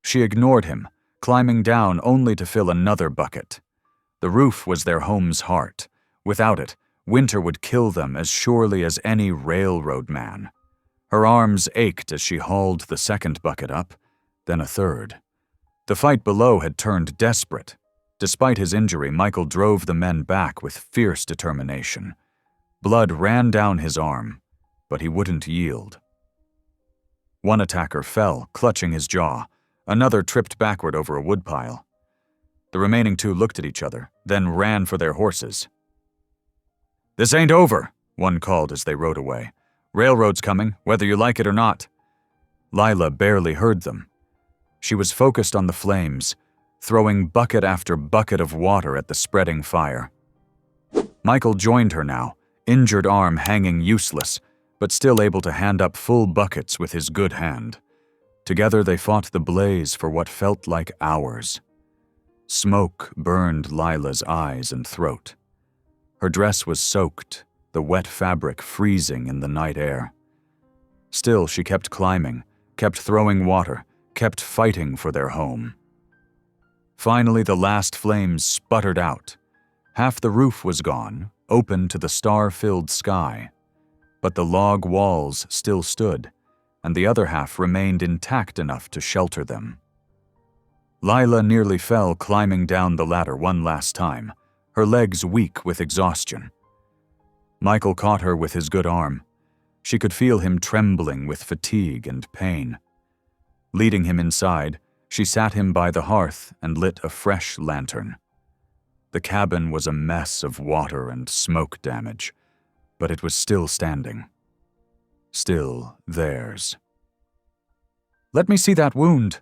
She ignored him, climbing down only to fill another bucket. The roof was their home's heart. Without it, winter would kill them as surely as any railroad man. Her arms ached as she hauled the second bucket up, then a third. The fight below had turned desperate. Despite his injury, Michael drove the men back with fierce determination. Blood ran down his arm, but he wouldn't yield. One attacker fell, clutching his jaw. Another tripped backward over a woodpile. The remaining two looked at each other, then ran for their horses. "This ain't over," one called as they rode away. "Railroad's coming, whether you like it or not." Lila barely heard them. She was focused on the flames, throwing bucket after bucket of water at the spreading fire. Michael joined her now, injured arm hanging useless, but still able to hand up full buckets with his good hand. Together they fought the blaze for what felt like hours. Smoke burned Lila's eyes and throat. Her dress was soaked, the wet fabric freezing in the night air. Still, she kept climbing, kept throwing water, kept fighting for their home. Finally, the last flames sputtered out. Half the roof was gone, open to the star-filled sky. But the log walls still stood, and the other half remained intact enough to shelter them. Lila nearly fell climbing down the ladder one last time, her legs weak with exhaustion. Michael caught her with his good arm. She could feel him trembling with fatigue and pain. Leading him inside, she sat him by the hearth and lit a fresh lantern. The cabin was a mess of water and smoke damage, but it was still standing. Still theirs. "Let me see that wound,"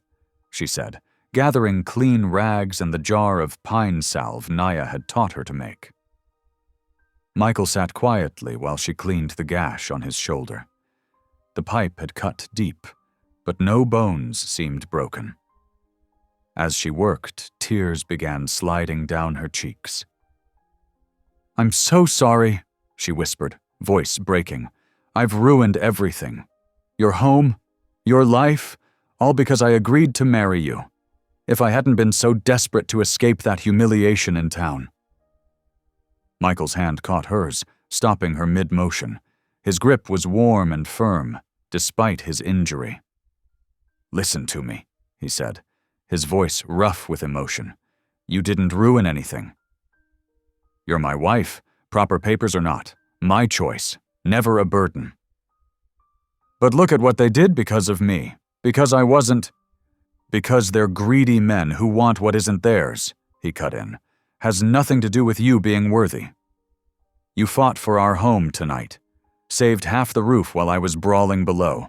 she said, gathering clean rags and the jar of pine salve Naya had taught her to make. Michael sat quietly while she cleaned the gash on his shoulder. The pipe had cut deep, but no bones seemed broken. As she worked, tears began sliding down her cheeks. "I'm so sorry," she whispered, voice breaking. "I've ruined everything. Your home, your life, all because I agreed to marry you. If I hadn't been so desperate to escape that humiliation in town." Michael's hand caught hers, stopping her mid-motion. His grip was warm and firm, despite his injury. "Listen to me," he said, his voice rough with emotion. "You didn't ruin anything. You're my wife, proper papers or not. My choice, never a burden. But look at what they did because of me, because I wasn't—" "Because they're greedy men who want what isn't theirs," he cut in. "Has nothing to do with you being worthy. You fought for our home tonight, saved half the roof while I was brawling below,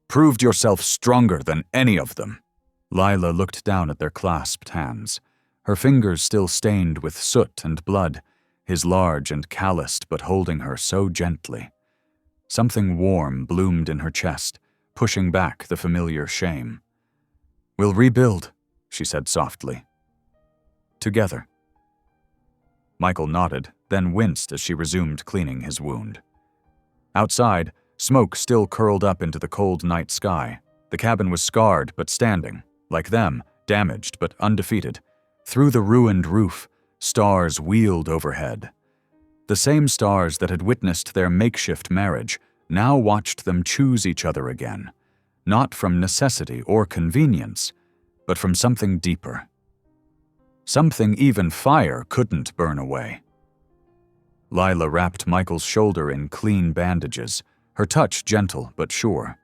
proved yourself stronger than any of them." Lila looked down at their clasped hands, her fingers still stained with soot and blood, his large and calloused but holding her so gently. Something warm bloomed in her chest, pushing back the familiar shame. "We'll rebuild," she said softly. "Together." Michael nodded, then winced as she resumed cleaning his wound. Outside, smoke still curled up into the cold night sky. The cabin was scarred but standing, like them, damaged but undefeated. Through the ruined roof, stars wheeled overhead. The same stars that had witnessed their makeshift marriage now watched them choose each other again, not from necessity or convenience, but from something deeper. Something even fire couldn't burn away. Lila wrapped Michael's shoulder in clean bandages, her touch gentle but sure.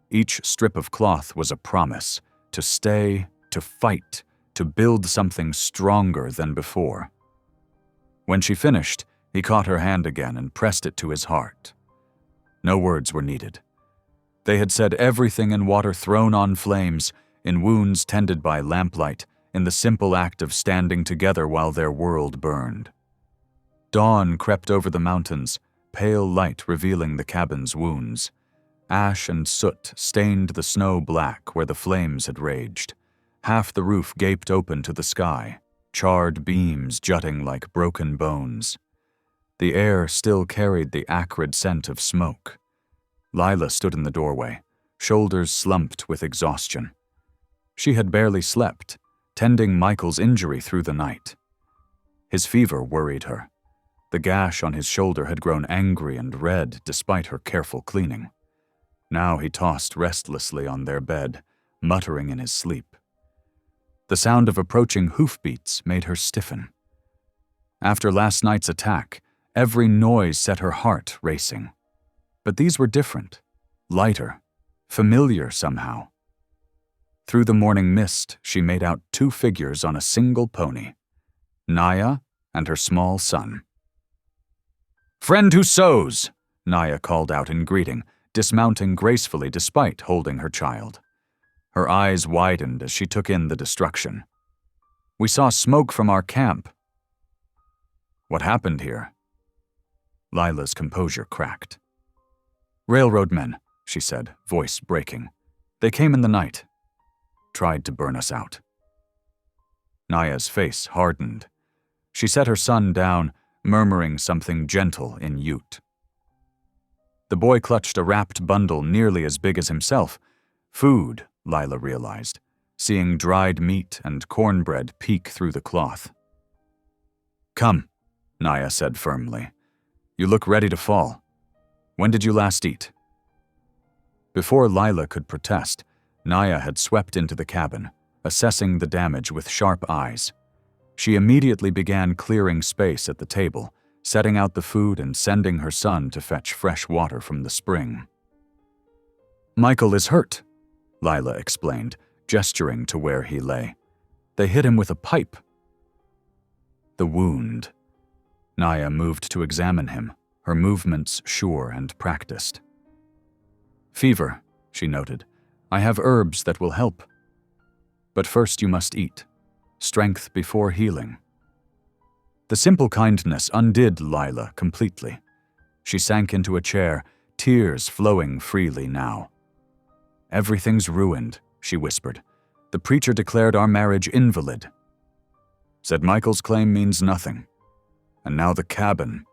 Each strip of cloth was a promise to stay, to fight, to build something stronger than before. When she finished, he caught her hand again and pressed it to his heart. No words were needed. They had said everything in water thrown on flames, in wounds tended by lamplight, in the simple act of standing together while their world burned. Dawn crept over the mountains, pale light revealing the cabin's wounds. Ash and soot stained the snow black where the flames had raged. Half the roof gaped open to the sky, charred beams jutting like broken bones. The air still carried the acrid scent of smoke. Lila stood in the doorway, shoulders slumped with exhaustion. She had barely slept, tending Michael's injury through the night. His fever worried her. The gash on his shoulder had grown angry and red despite her careful cleaning. Now he tossed restlessly on their bed, muttering in his sleep. The sound of approaching hoofbeats made her stiffen. After last night's attack, every noise set her heart racing. But these were different, lighter, familiar somehow. Through the morning mist, she made out two figures on a single pony, Naya and her small son. "Friend who sews," Naya called out in greeting, dismounting gracefully despite holding her child. Her eyes widened as she took in the destruction. "We saw smoke from our camp." "What happened here?" Lila's composure cracked. "Railroad men," she said, voice breaking. "They came in the night. Tried to burn us out." Naya's face hardened. She set her son down, murmuring something gentle in Ute. The boy clutched a wrapped bundle nearly as big as himself. Food, Lila realized, seeing dried meat and cornbread peek through the cloth. "Come," Naya said firmly. "You look ready to fall. When did you last eat?" Before Lila could protest, Naya had swept into the cabin, assessing the damage with sharp eyes. She immediately began clearing space at the table, setting out the food and sending her son to fetch fresh water from the spring. "Michael is hurt," Lila explained, gesturing to where he lay. "They hit him with a pipe." The wound. Naya moved to examine him, her movements sure and practiced. "Fever," she noted. "I have herbs that will help. But first you must eat. Strength before healing." The simple kindness undid Lila completely. She sank into a chair, tears flowing freely now. "Everything's ruined," she whispered. "The preacher declared our marriage invalid. Said Michael's claim means nothing. And now the cabin."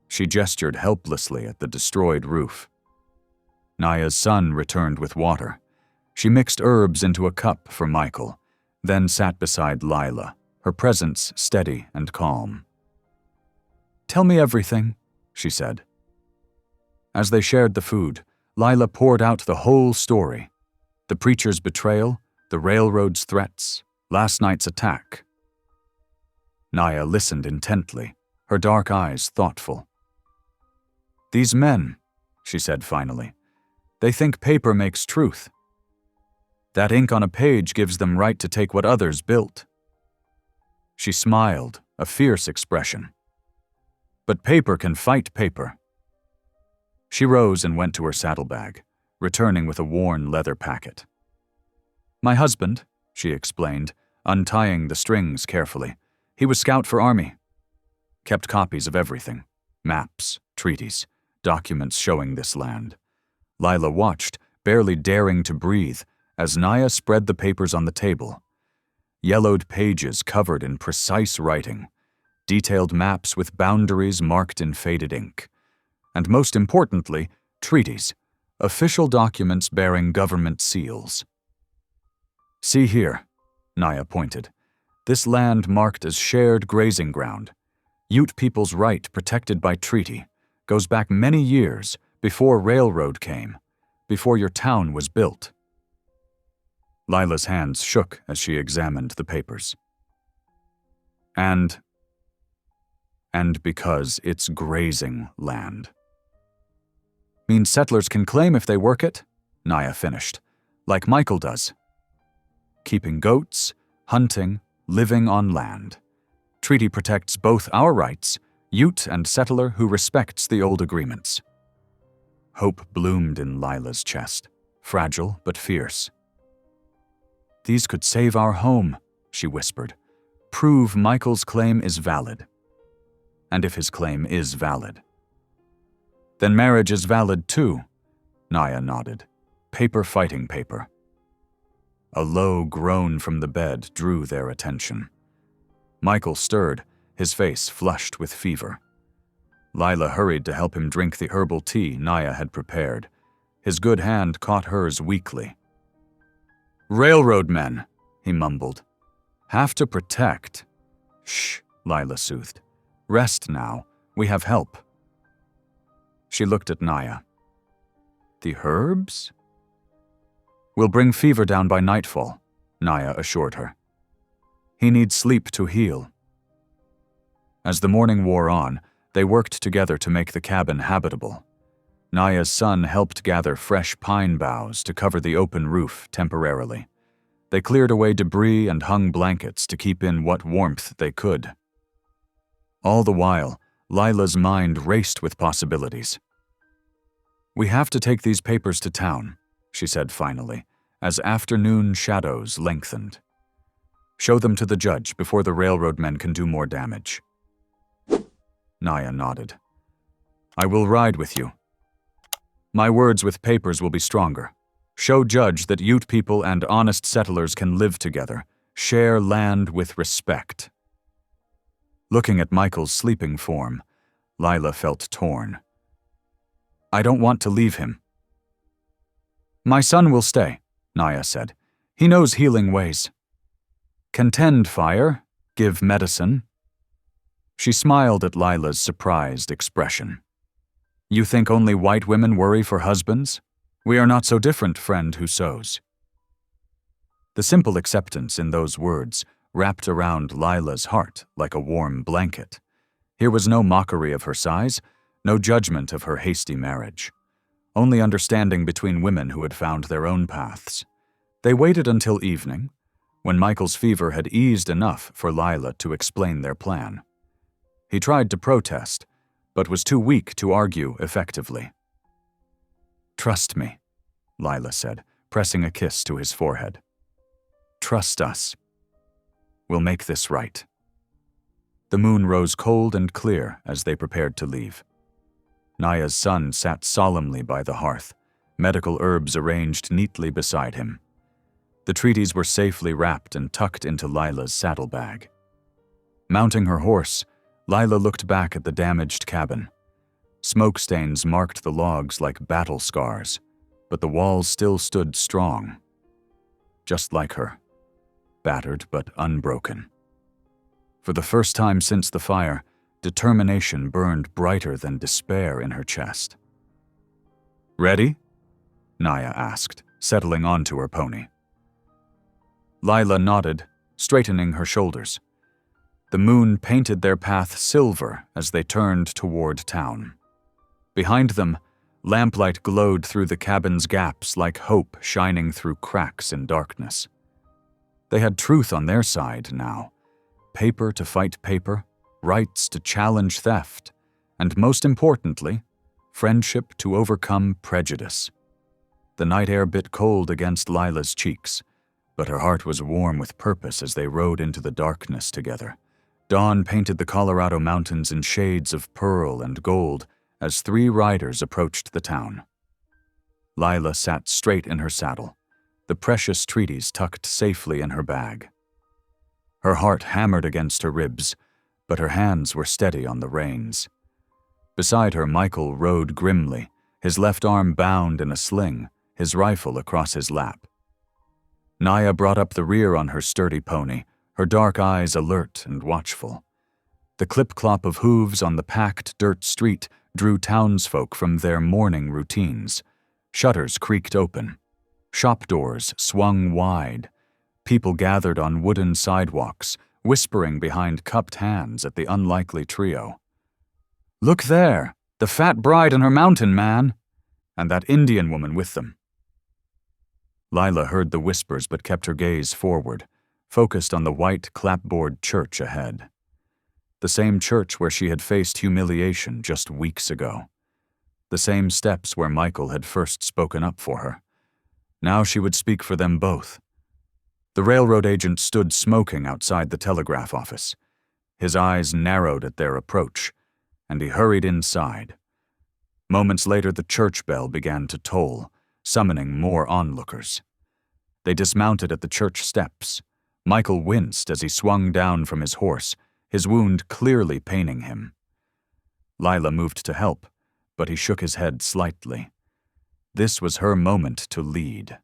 She gestured helplessly at the destroyed roof. Naya's son returned with water. She mixed herbs into a cup for Michael, then sat beside Lila, her presence steady and calm. "Tell me everything," she said. As they shared the food, Lila poured out the whole story. The preacher's betrayal, the railroad's threats, last night's attack. Naya listened intently, her dark eyes thoughtful. "These men," she said finally, "they think paper makes truth. That ink on a page gives them right to take what others built." She smiled, a fierce expression. "But paper can fight paper." She rose and went to her saddlebag, returning with a worn leather packet. "My husband," she explained, untying the strings carefully. "He was scout for Army. Kept copies of everything. Maps, treaties, documents showing this land." Lila watched, barely daring to breathe, as Naya spread the papers on the table. Yellowed pages covered in precise writing, detailed maps with boundaries marked in faded ink, and most importantly, treaties, official documents bearing government seals. "See here," Naya pointed. This land marked as shared grazing ground. Ute people's right protected by treaty goes back many years before railroad came, before your town was built. Lila's hands shook as she examined the papers. And because it's grazing land. Means settlers can claim if they work it, Naya finished, like Michael does. Keeping goats, hunting, living on land. Treaty protects both our rights, Ute and settler who respects the old agreements. Hope bloomed in Lila's chest, fragile but fierce. These could save our home, she whispered. Prove Michael's claim is valid. And if his claim is valid, then marriage is valid too, Naya nodded. Paper fighting paper. A low groan from the bed drew their attention. Michael stirred, his face flushed with fever. Lila hurried to help him drink the herbal tea Naya had prepared. His good hand caught hers weakly. Railroad men, he mumbled. Have to protect. Shh, Lila soothed. Rest now. We have help. She looked at Naya. The herbs? We'll bring fever down by nightfall, Naya assured her. He needs sleep to heal. As the morning wore on, they worked together to make the cabin habitable. Naya's son helped gather fresh pine boughs to cover the open roof temporarily. They cleared away debris and hung blankets to keep in what warmth they could. All the while, Lila's mind raced with possibilities. We have to take these papers to town, she said finally, as afternoon shadows lengthened. Show them to the judge before the railroad men can do more damage. Naya nodded. I will ride with you. My words with papers will be stronger. Show judge that Ute people and honest settlers can live together, share land with respect. Looking at Michael's sleeping form, Lila felt torn. I don't want to leave him. My son will stay, Naya said. He knows healing ways. Contend fire, give medicine. She smiled at Lila's surprised expression. You think only white women worry for husbands? We are not so different, friend who sews. The simple acceptance in those words wrapped around Lila's heart like a warm blanket. Here was no mockery of her size, no judgment of her hasty marriage. Only understanding between women who had found their own paths. They waited until evening, when Michael's fever had eased enough for Lila to explain their plan. He tried to protest, but was too weak to argue effectively. Trust me, Lila said, pressing a kiss to his forehead. Trust us. We'll make this right. The moon rose cold and clear as they prepared to leave. Naya's son sat solemnly by the hearth, medical herbs arranged neatly beside him. The treaties were safely wrapped and tucked into Lila's saddlebag. Mounting her horse, Lila looked back at the damaged cabin. Smoke stains marked the logs like battle scars, but the walls still stood strong. Just like her, battered but unbroken. For the first time since the fire, determination burned brighter than despair in her chest. Ready? Naya asked, settling onto her pony. Lila nodded, straightening her shoulders. The moon painted their path silver as they turned toward town. Behind them, lamplight glowed through the cabin's gaps like hope shining through cracks in darkness. They had truth on their side now, paper to fight paper, rights to challenge theft, and most importantly, friendship to overcome prejudice. The night air bit cold against Lila's cheeks, but her heart was warm with purpose as they rode into the darkness together. Dawn painted the Colorado mountains in shades of pearl and gold as three riders approached the town. Lila sat straight in her saddle, the precious treaties tucked safely in her bag. Her heart hammered against her ribs, but her hands were steady on the reins. Beside her, Michael rode grimly, his left arm bound in a sling, his rifle across his lap. Naya brought up the rear on her sturdy pony, her dark eyes alert and watchful. The clip-clop of hooves on the packed dirt street drew townsfolk from their morning routines. Shutters creaked open. Shop doors swung wide. People gathered on wooden sidewalks, whispering behind cupped hands at the unlikely trio. "Look there! The fat bride and her mountain man!" And that Indian woman with them. Lila heard the whispers but kept her gaze forward, focused on the white clapboard church ahead. The same church where she had faced humiliation just weeks ago. The same steps where Michael had first spoken up for her. Now she would speak for them both. The railroad agent stood smoking outside the telegraph office. His eyes narrowed at their approach, and he hurried inside. Moments later, the church bell began to toll, summoning more onlookers. They dismounted at the church steps. Michael winced as he swung down from his horse, his wound clearly paining him. Lila moved to help, but he shook his head slightly. This was her moment to lead.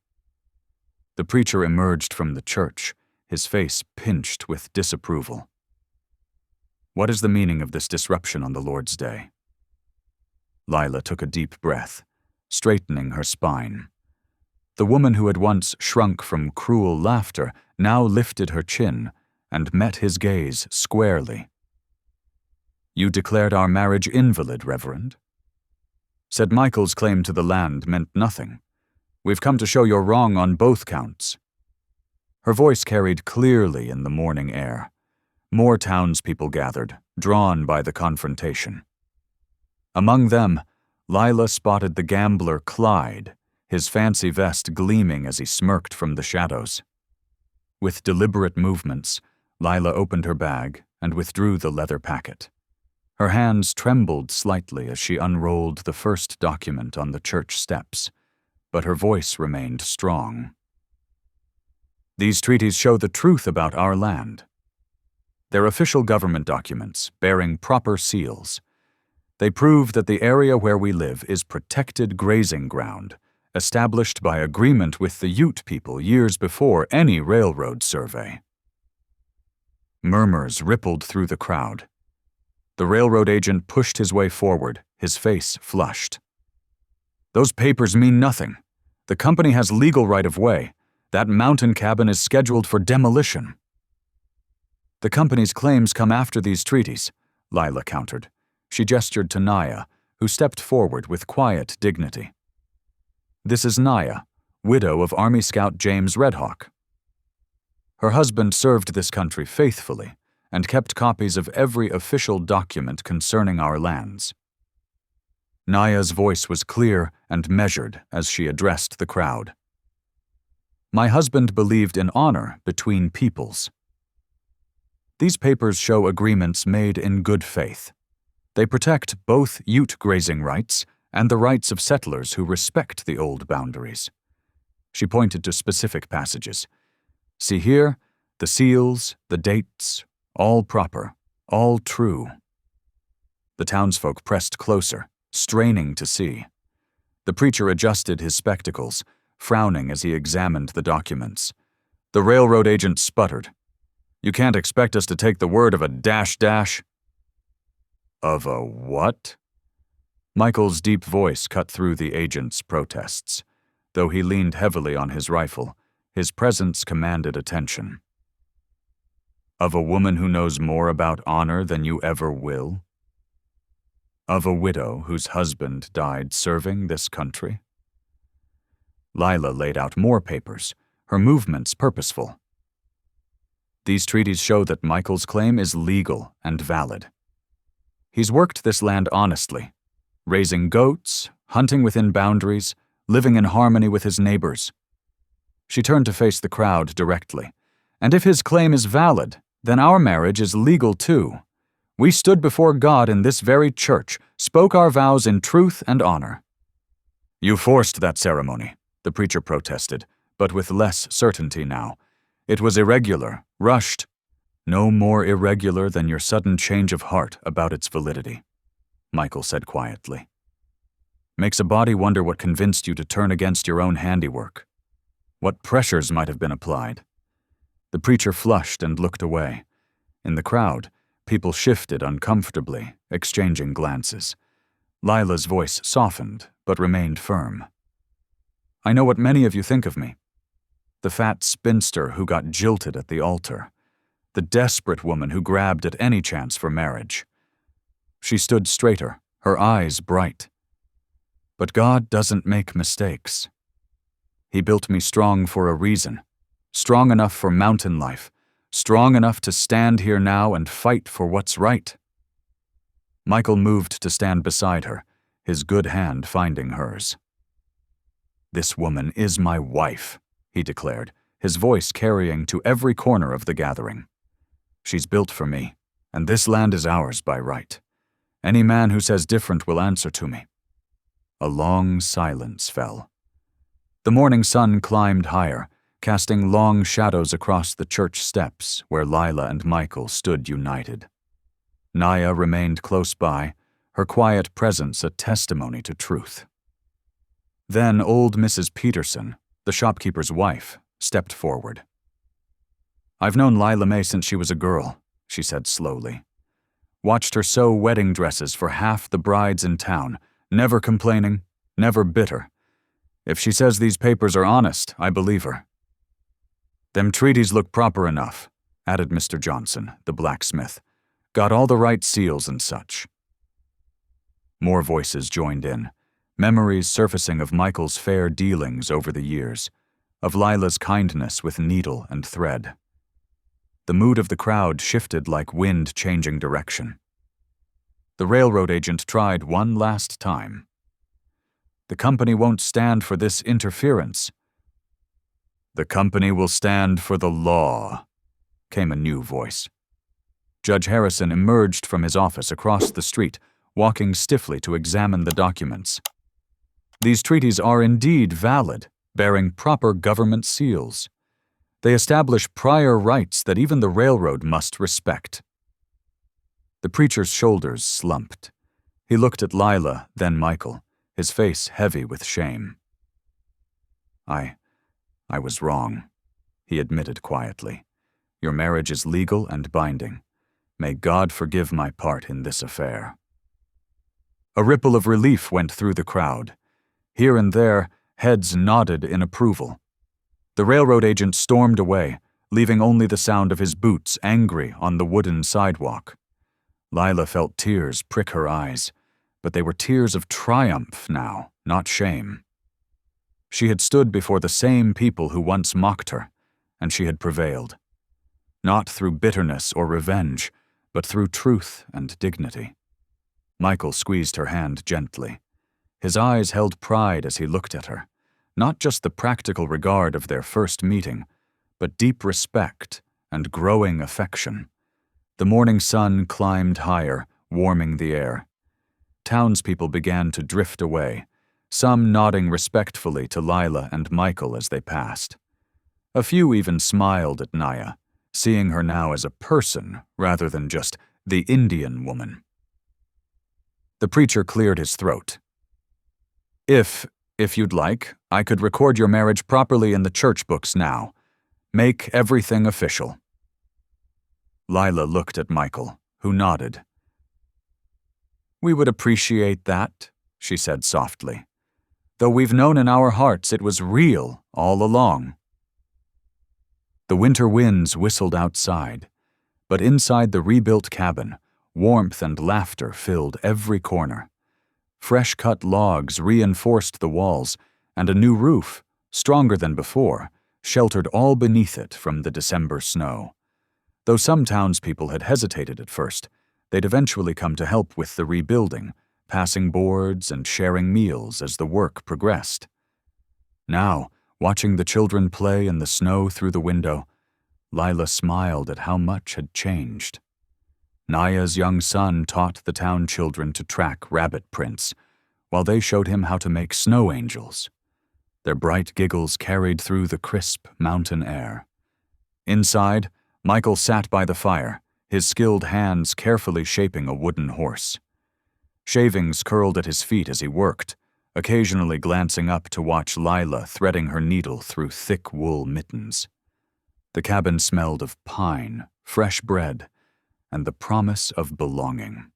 The preacher emerged from the church, his face pinched with disapproval. "What is the meaning of this disruption on the Lord's Day?" Lila took a deep breath, straightening her spine. The woman who had once shrunk from cruel laughter now lifted her chin and met his gaze squarely. "You declared our marriage invalid, Reverend. Said Michael's claim to the land meant nothing. We've come to show you're wrong on both counts." Her voice carried clearly in the morning air. More townspeople gathered, drawn by the confrontation. Among them, Lila spotted the gambler Clyde, his fancy vest gleaming as he smirked from the shadows. With deliberate movements, Lila opened her bag and withdrew the leather packet. Her hands trembled slightly as she unrolled the first document on the church steps, but her voice remained strong. "These treaties show the truth about our land. They're official government documents, bearing proper seals. They prove that the area where we live is protected grazing ground, established by agreement with the Ute people years before any railroad survey." Murmurs rippled through the crowd. The railroad agent pushed his way forward, his face flushed. "Those papers mean nothing. The company has legal right-of-way. That mountain cabin is scheduled for demolition." "The company's claims come after these treaties," Lila countered. She gestured to Naya, who stepped forward with quiet dignity. "This is Naya, widow of Army Scout James Redhawk. Her husband served this country faithfully and kept copies of every official document concerning our lands." Naya's voice was clear and measured as she addressed the crowd. "My husband believed in honor between peoples. These papers show agreements made in good faith. They protect both Ute grazing rights and the rights of settlers who respect the old boundaries." She pointed to specific passages. "See here, the seals, the dates, all proper, all true." The townsfolk pressed closer, straining to see. The preacher adjusted his spectacles, frowning as he examined the documents. The railroad agent sputtered. "You can't expect us to take the word of a dash dash." "Of a what?" Michael's deep voice cut through the agent's protests. Though he leaned heavily on his rifle, his presence commanded attention. "Of a woman who knows more about honor than you ever will? Of a widow whose husband died serving this country?" Lila laid out more papers, her movements purposeful. "These treaties show that Michael's claim is legal and valid. He's worked this land honestly, raising goats, hunting within boundaries, living in harmony with his neighbors." She turned to face the crowd directly. "And if his claim is valid, then our marriage is legal too. We stood before God in this very church, spoke our vows in truth and honor." "You forced that ceremony," the preacher protested, but with less certainty now. "It was irregular, rushed." "No more irregular than your sudden change of heart about its validity," Michael said quietly. "Makes a body wonder what convinced you to turn against your own handiwork. What pressures might have been applied. The preacher flushed and looked away. In the crowd, people shifted uncomfortably, exchanging glances. Lila's voice softened, but remained firm. "I know what many of you think of me. The fat spinster who got jilted at the altar. The desperate woman who grabbed at any chance for marriage." She stood straighter, her eyes bright. "But God doesn't make mistakes. He built me strong for a reason, strong enough for mountain life, strong enough to stand here now and fight for what's right." Michael moved to stand beside her, his good hand finding hers. "This woman is my wife," he declared, his voice carrying to every corner of the gathering. "She's built for me, and this land is ours by right. Any man who says different will answer to me." A long silence fell. The morning sun climbed higher, casting long shadows across the church steps where Lila and Michael stood united. Naya remained close by, her quiet presence a testimony to truth. Then old Mrs. Peterson, the shopkeeper's wife, stepped forward. "I've known Lila May since she was a girl," she said slowly. "Watched her sew wedding dresses for half the brides in town, never complaining, never bitter. If she says these papers are honest, I believe her." "Them treaties look proper enough," added Mr. Johnson, the blacksmith. "Got all the right seals and such." More voices joined in, memories surfacing of Michael's fair dealings over the years, of Lila's kindness with needle and thread. The mood of the crowd shifted like wind changing direction. The railroad agent tried one last time. "The company won't stand for this interference." "The company will stand for the law," came a new voice. Judge Harrison emerged from his office across the street, walking stiffly to examine the documents. "These treaties are indeed valid, bearing proper government seals. They establish prior rights that even the railroad must respect." The preacher's shoulders slumped. He looked at Lila, then Michael, his face heavy with shame. I was wrong," he admitted quietly. "Your marriage is legal and binding. May God forgive my part in this affair." A ripple of relief went through the crowd. Here and there, heads nodded in approval. The railroad agent stormed away, leaving only the sound of his boots angry on the wooden sidewalk. Lila felt tears prick her eyes, but they were tears of triumph now, not shame. She had stood before the same people who once mocked her, and she had prevailed. Not through bitterness or revenge, but through truth and dignity. Michael squeezed her hand gently. His eyes held pride as he looked at her, not just the practical regard of their first meeting, but deep respect and growing affection. The morning sun climbed higher, warming the air. Townspeople began to drift away, some nodding respectfully to Lila and Michael as they passed. A few even smiled at Naya, seeing her now as a person rather than just the Indian woman. The preacher cleared his throat. If you'd like, I could record your marriage properly in the church books now. Make everything official." Lila looked at Michael, who nodded. "We would appreciate that," she said softly. "Though we've known in our hearts it was real all along." The winter winds whistled outside, but inside the rebuilt cabin, warmth and laughter filled every corner. Fresh-cut logs reinforced the walls, and a new roof, stronger than before, sheltered all beneath it from the December snow. Though some townspeople had hesitated at first, they'd eventually come to help with the rebuilding, passing boards and sharing meals as the work progressed. Now, watching the children play in the snow through the window, Lila smiled at how much had changed. Naya's young son taught the town children to track rabbit prints, while they showed him how to make snow angels. Their bright giggles carried through the crisp mountain air. Inside, Michael sat by the fire, his skilled hands carefully shaping a wooden horse. Shavings curled at his feet as he worked, occasionally glancing up to watch Lila threading her needle through thick wool mittens. The cabin smelled of pine, fresh bread, and the promise of belonging.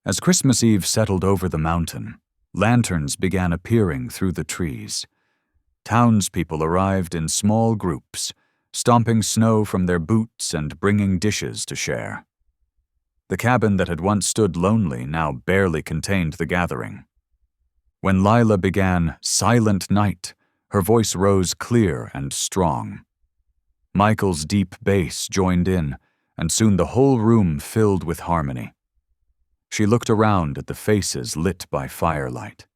As Christmas Eve settled over the mountain, lanterns began appearing through the trees. Townspeople arrived in small groups, stomping snow from their boots and bringing dishes to share. The cabin that had once stood lonely now barely contained the gathering. When Lila began "Silent Night," her voice rose clear and strong. Michael's deep bass joined in, and soon the whole room filled with harmony. She looked around at the faces lit by firelight,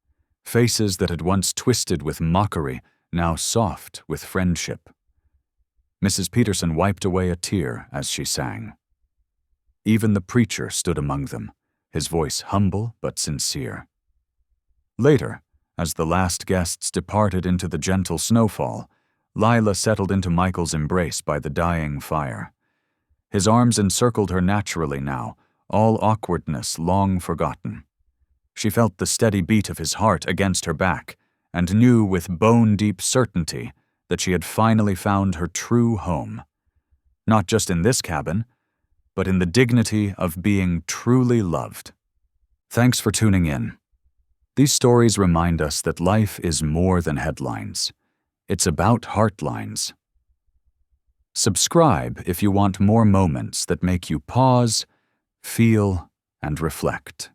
faces that had once twisted with mockery, now soft with friendship. Mrs. Peterson wiped away a tear as she sang. Even the preacher stood among them, his voice humble but sincere. Later, as the last guests departed into the gentle snowfall, Lila settled into Michael's embrace by the dying fire. His arms encircled her naturally now, all awkwardness long forgotten. She felt the steady beat of his heart against her back, and knew with bone-deep certainty that she had finally found her true home. Not just in this cabin, but in the dignity of being truly loved. Thanks for tuning in. These stories remind us that life is more than headlines. It's about heartlines. Subscribe if you want more moments that make you pause, feel, and reflect.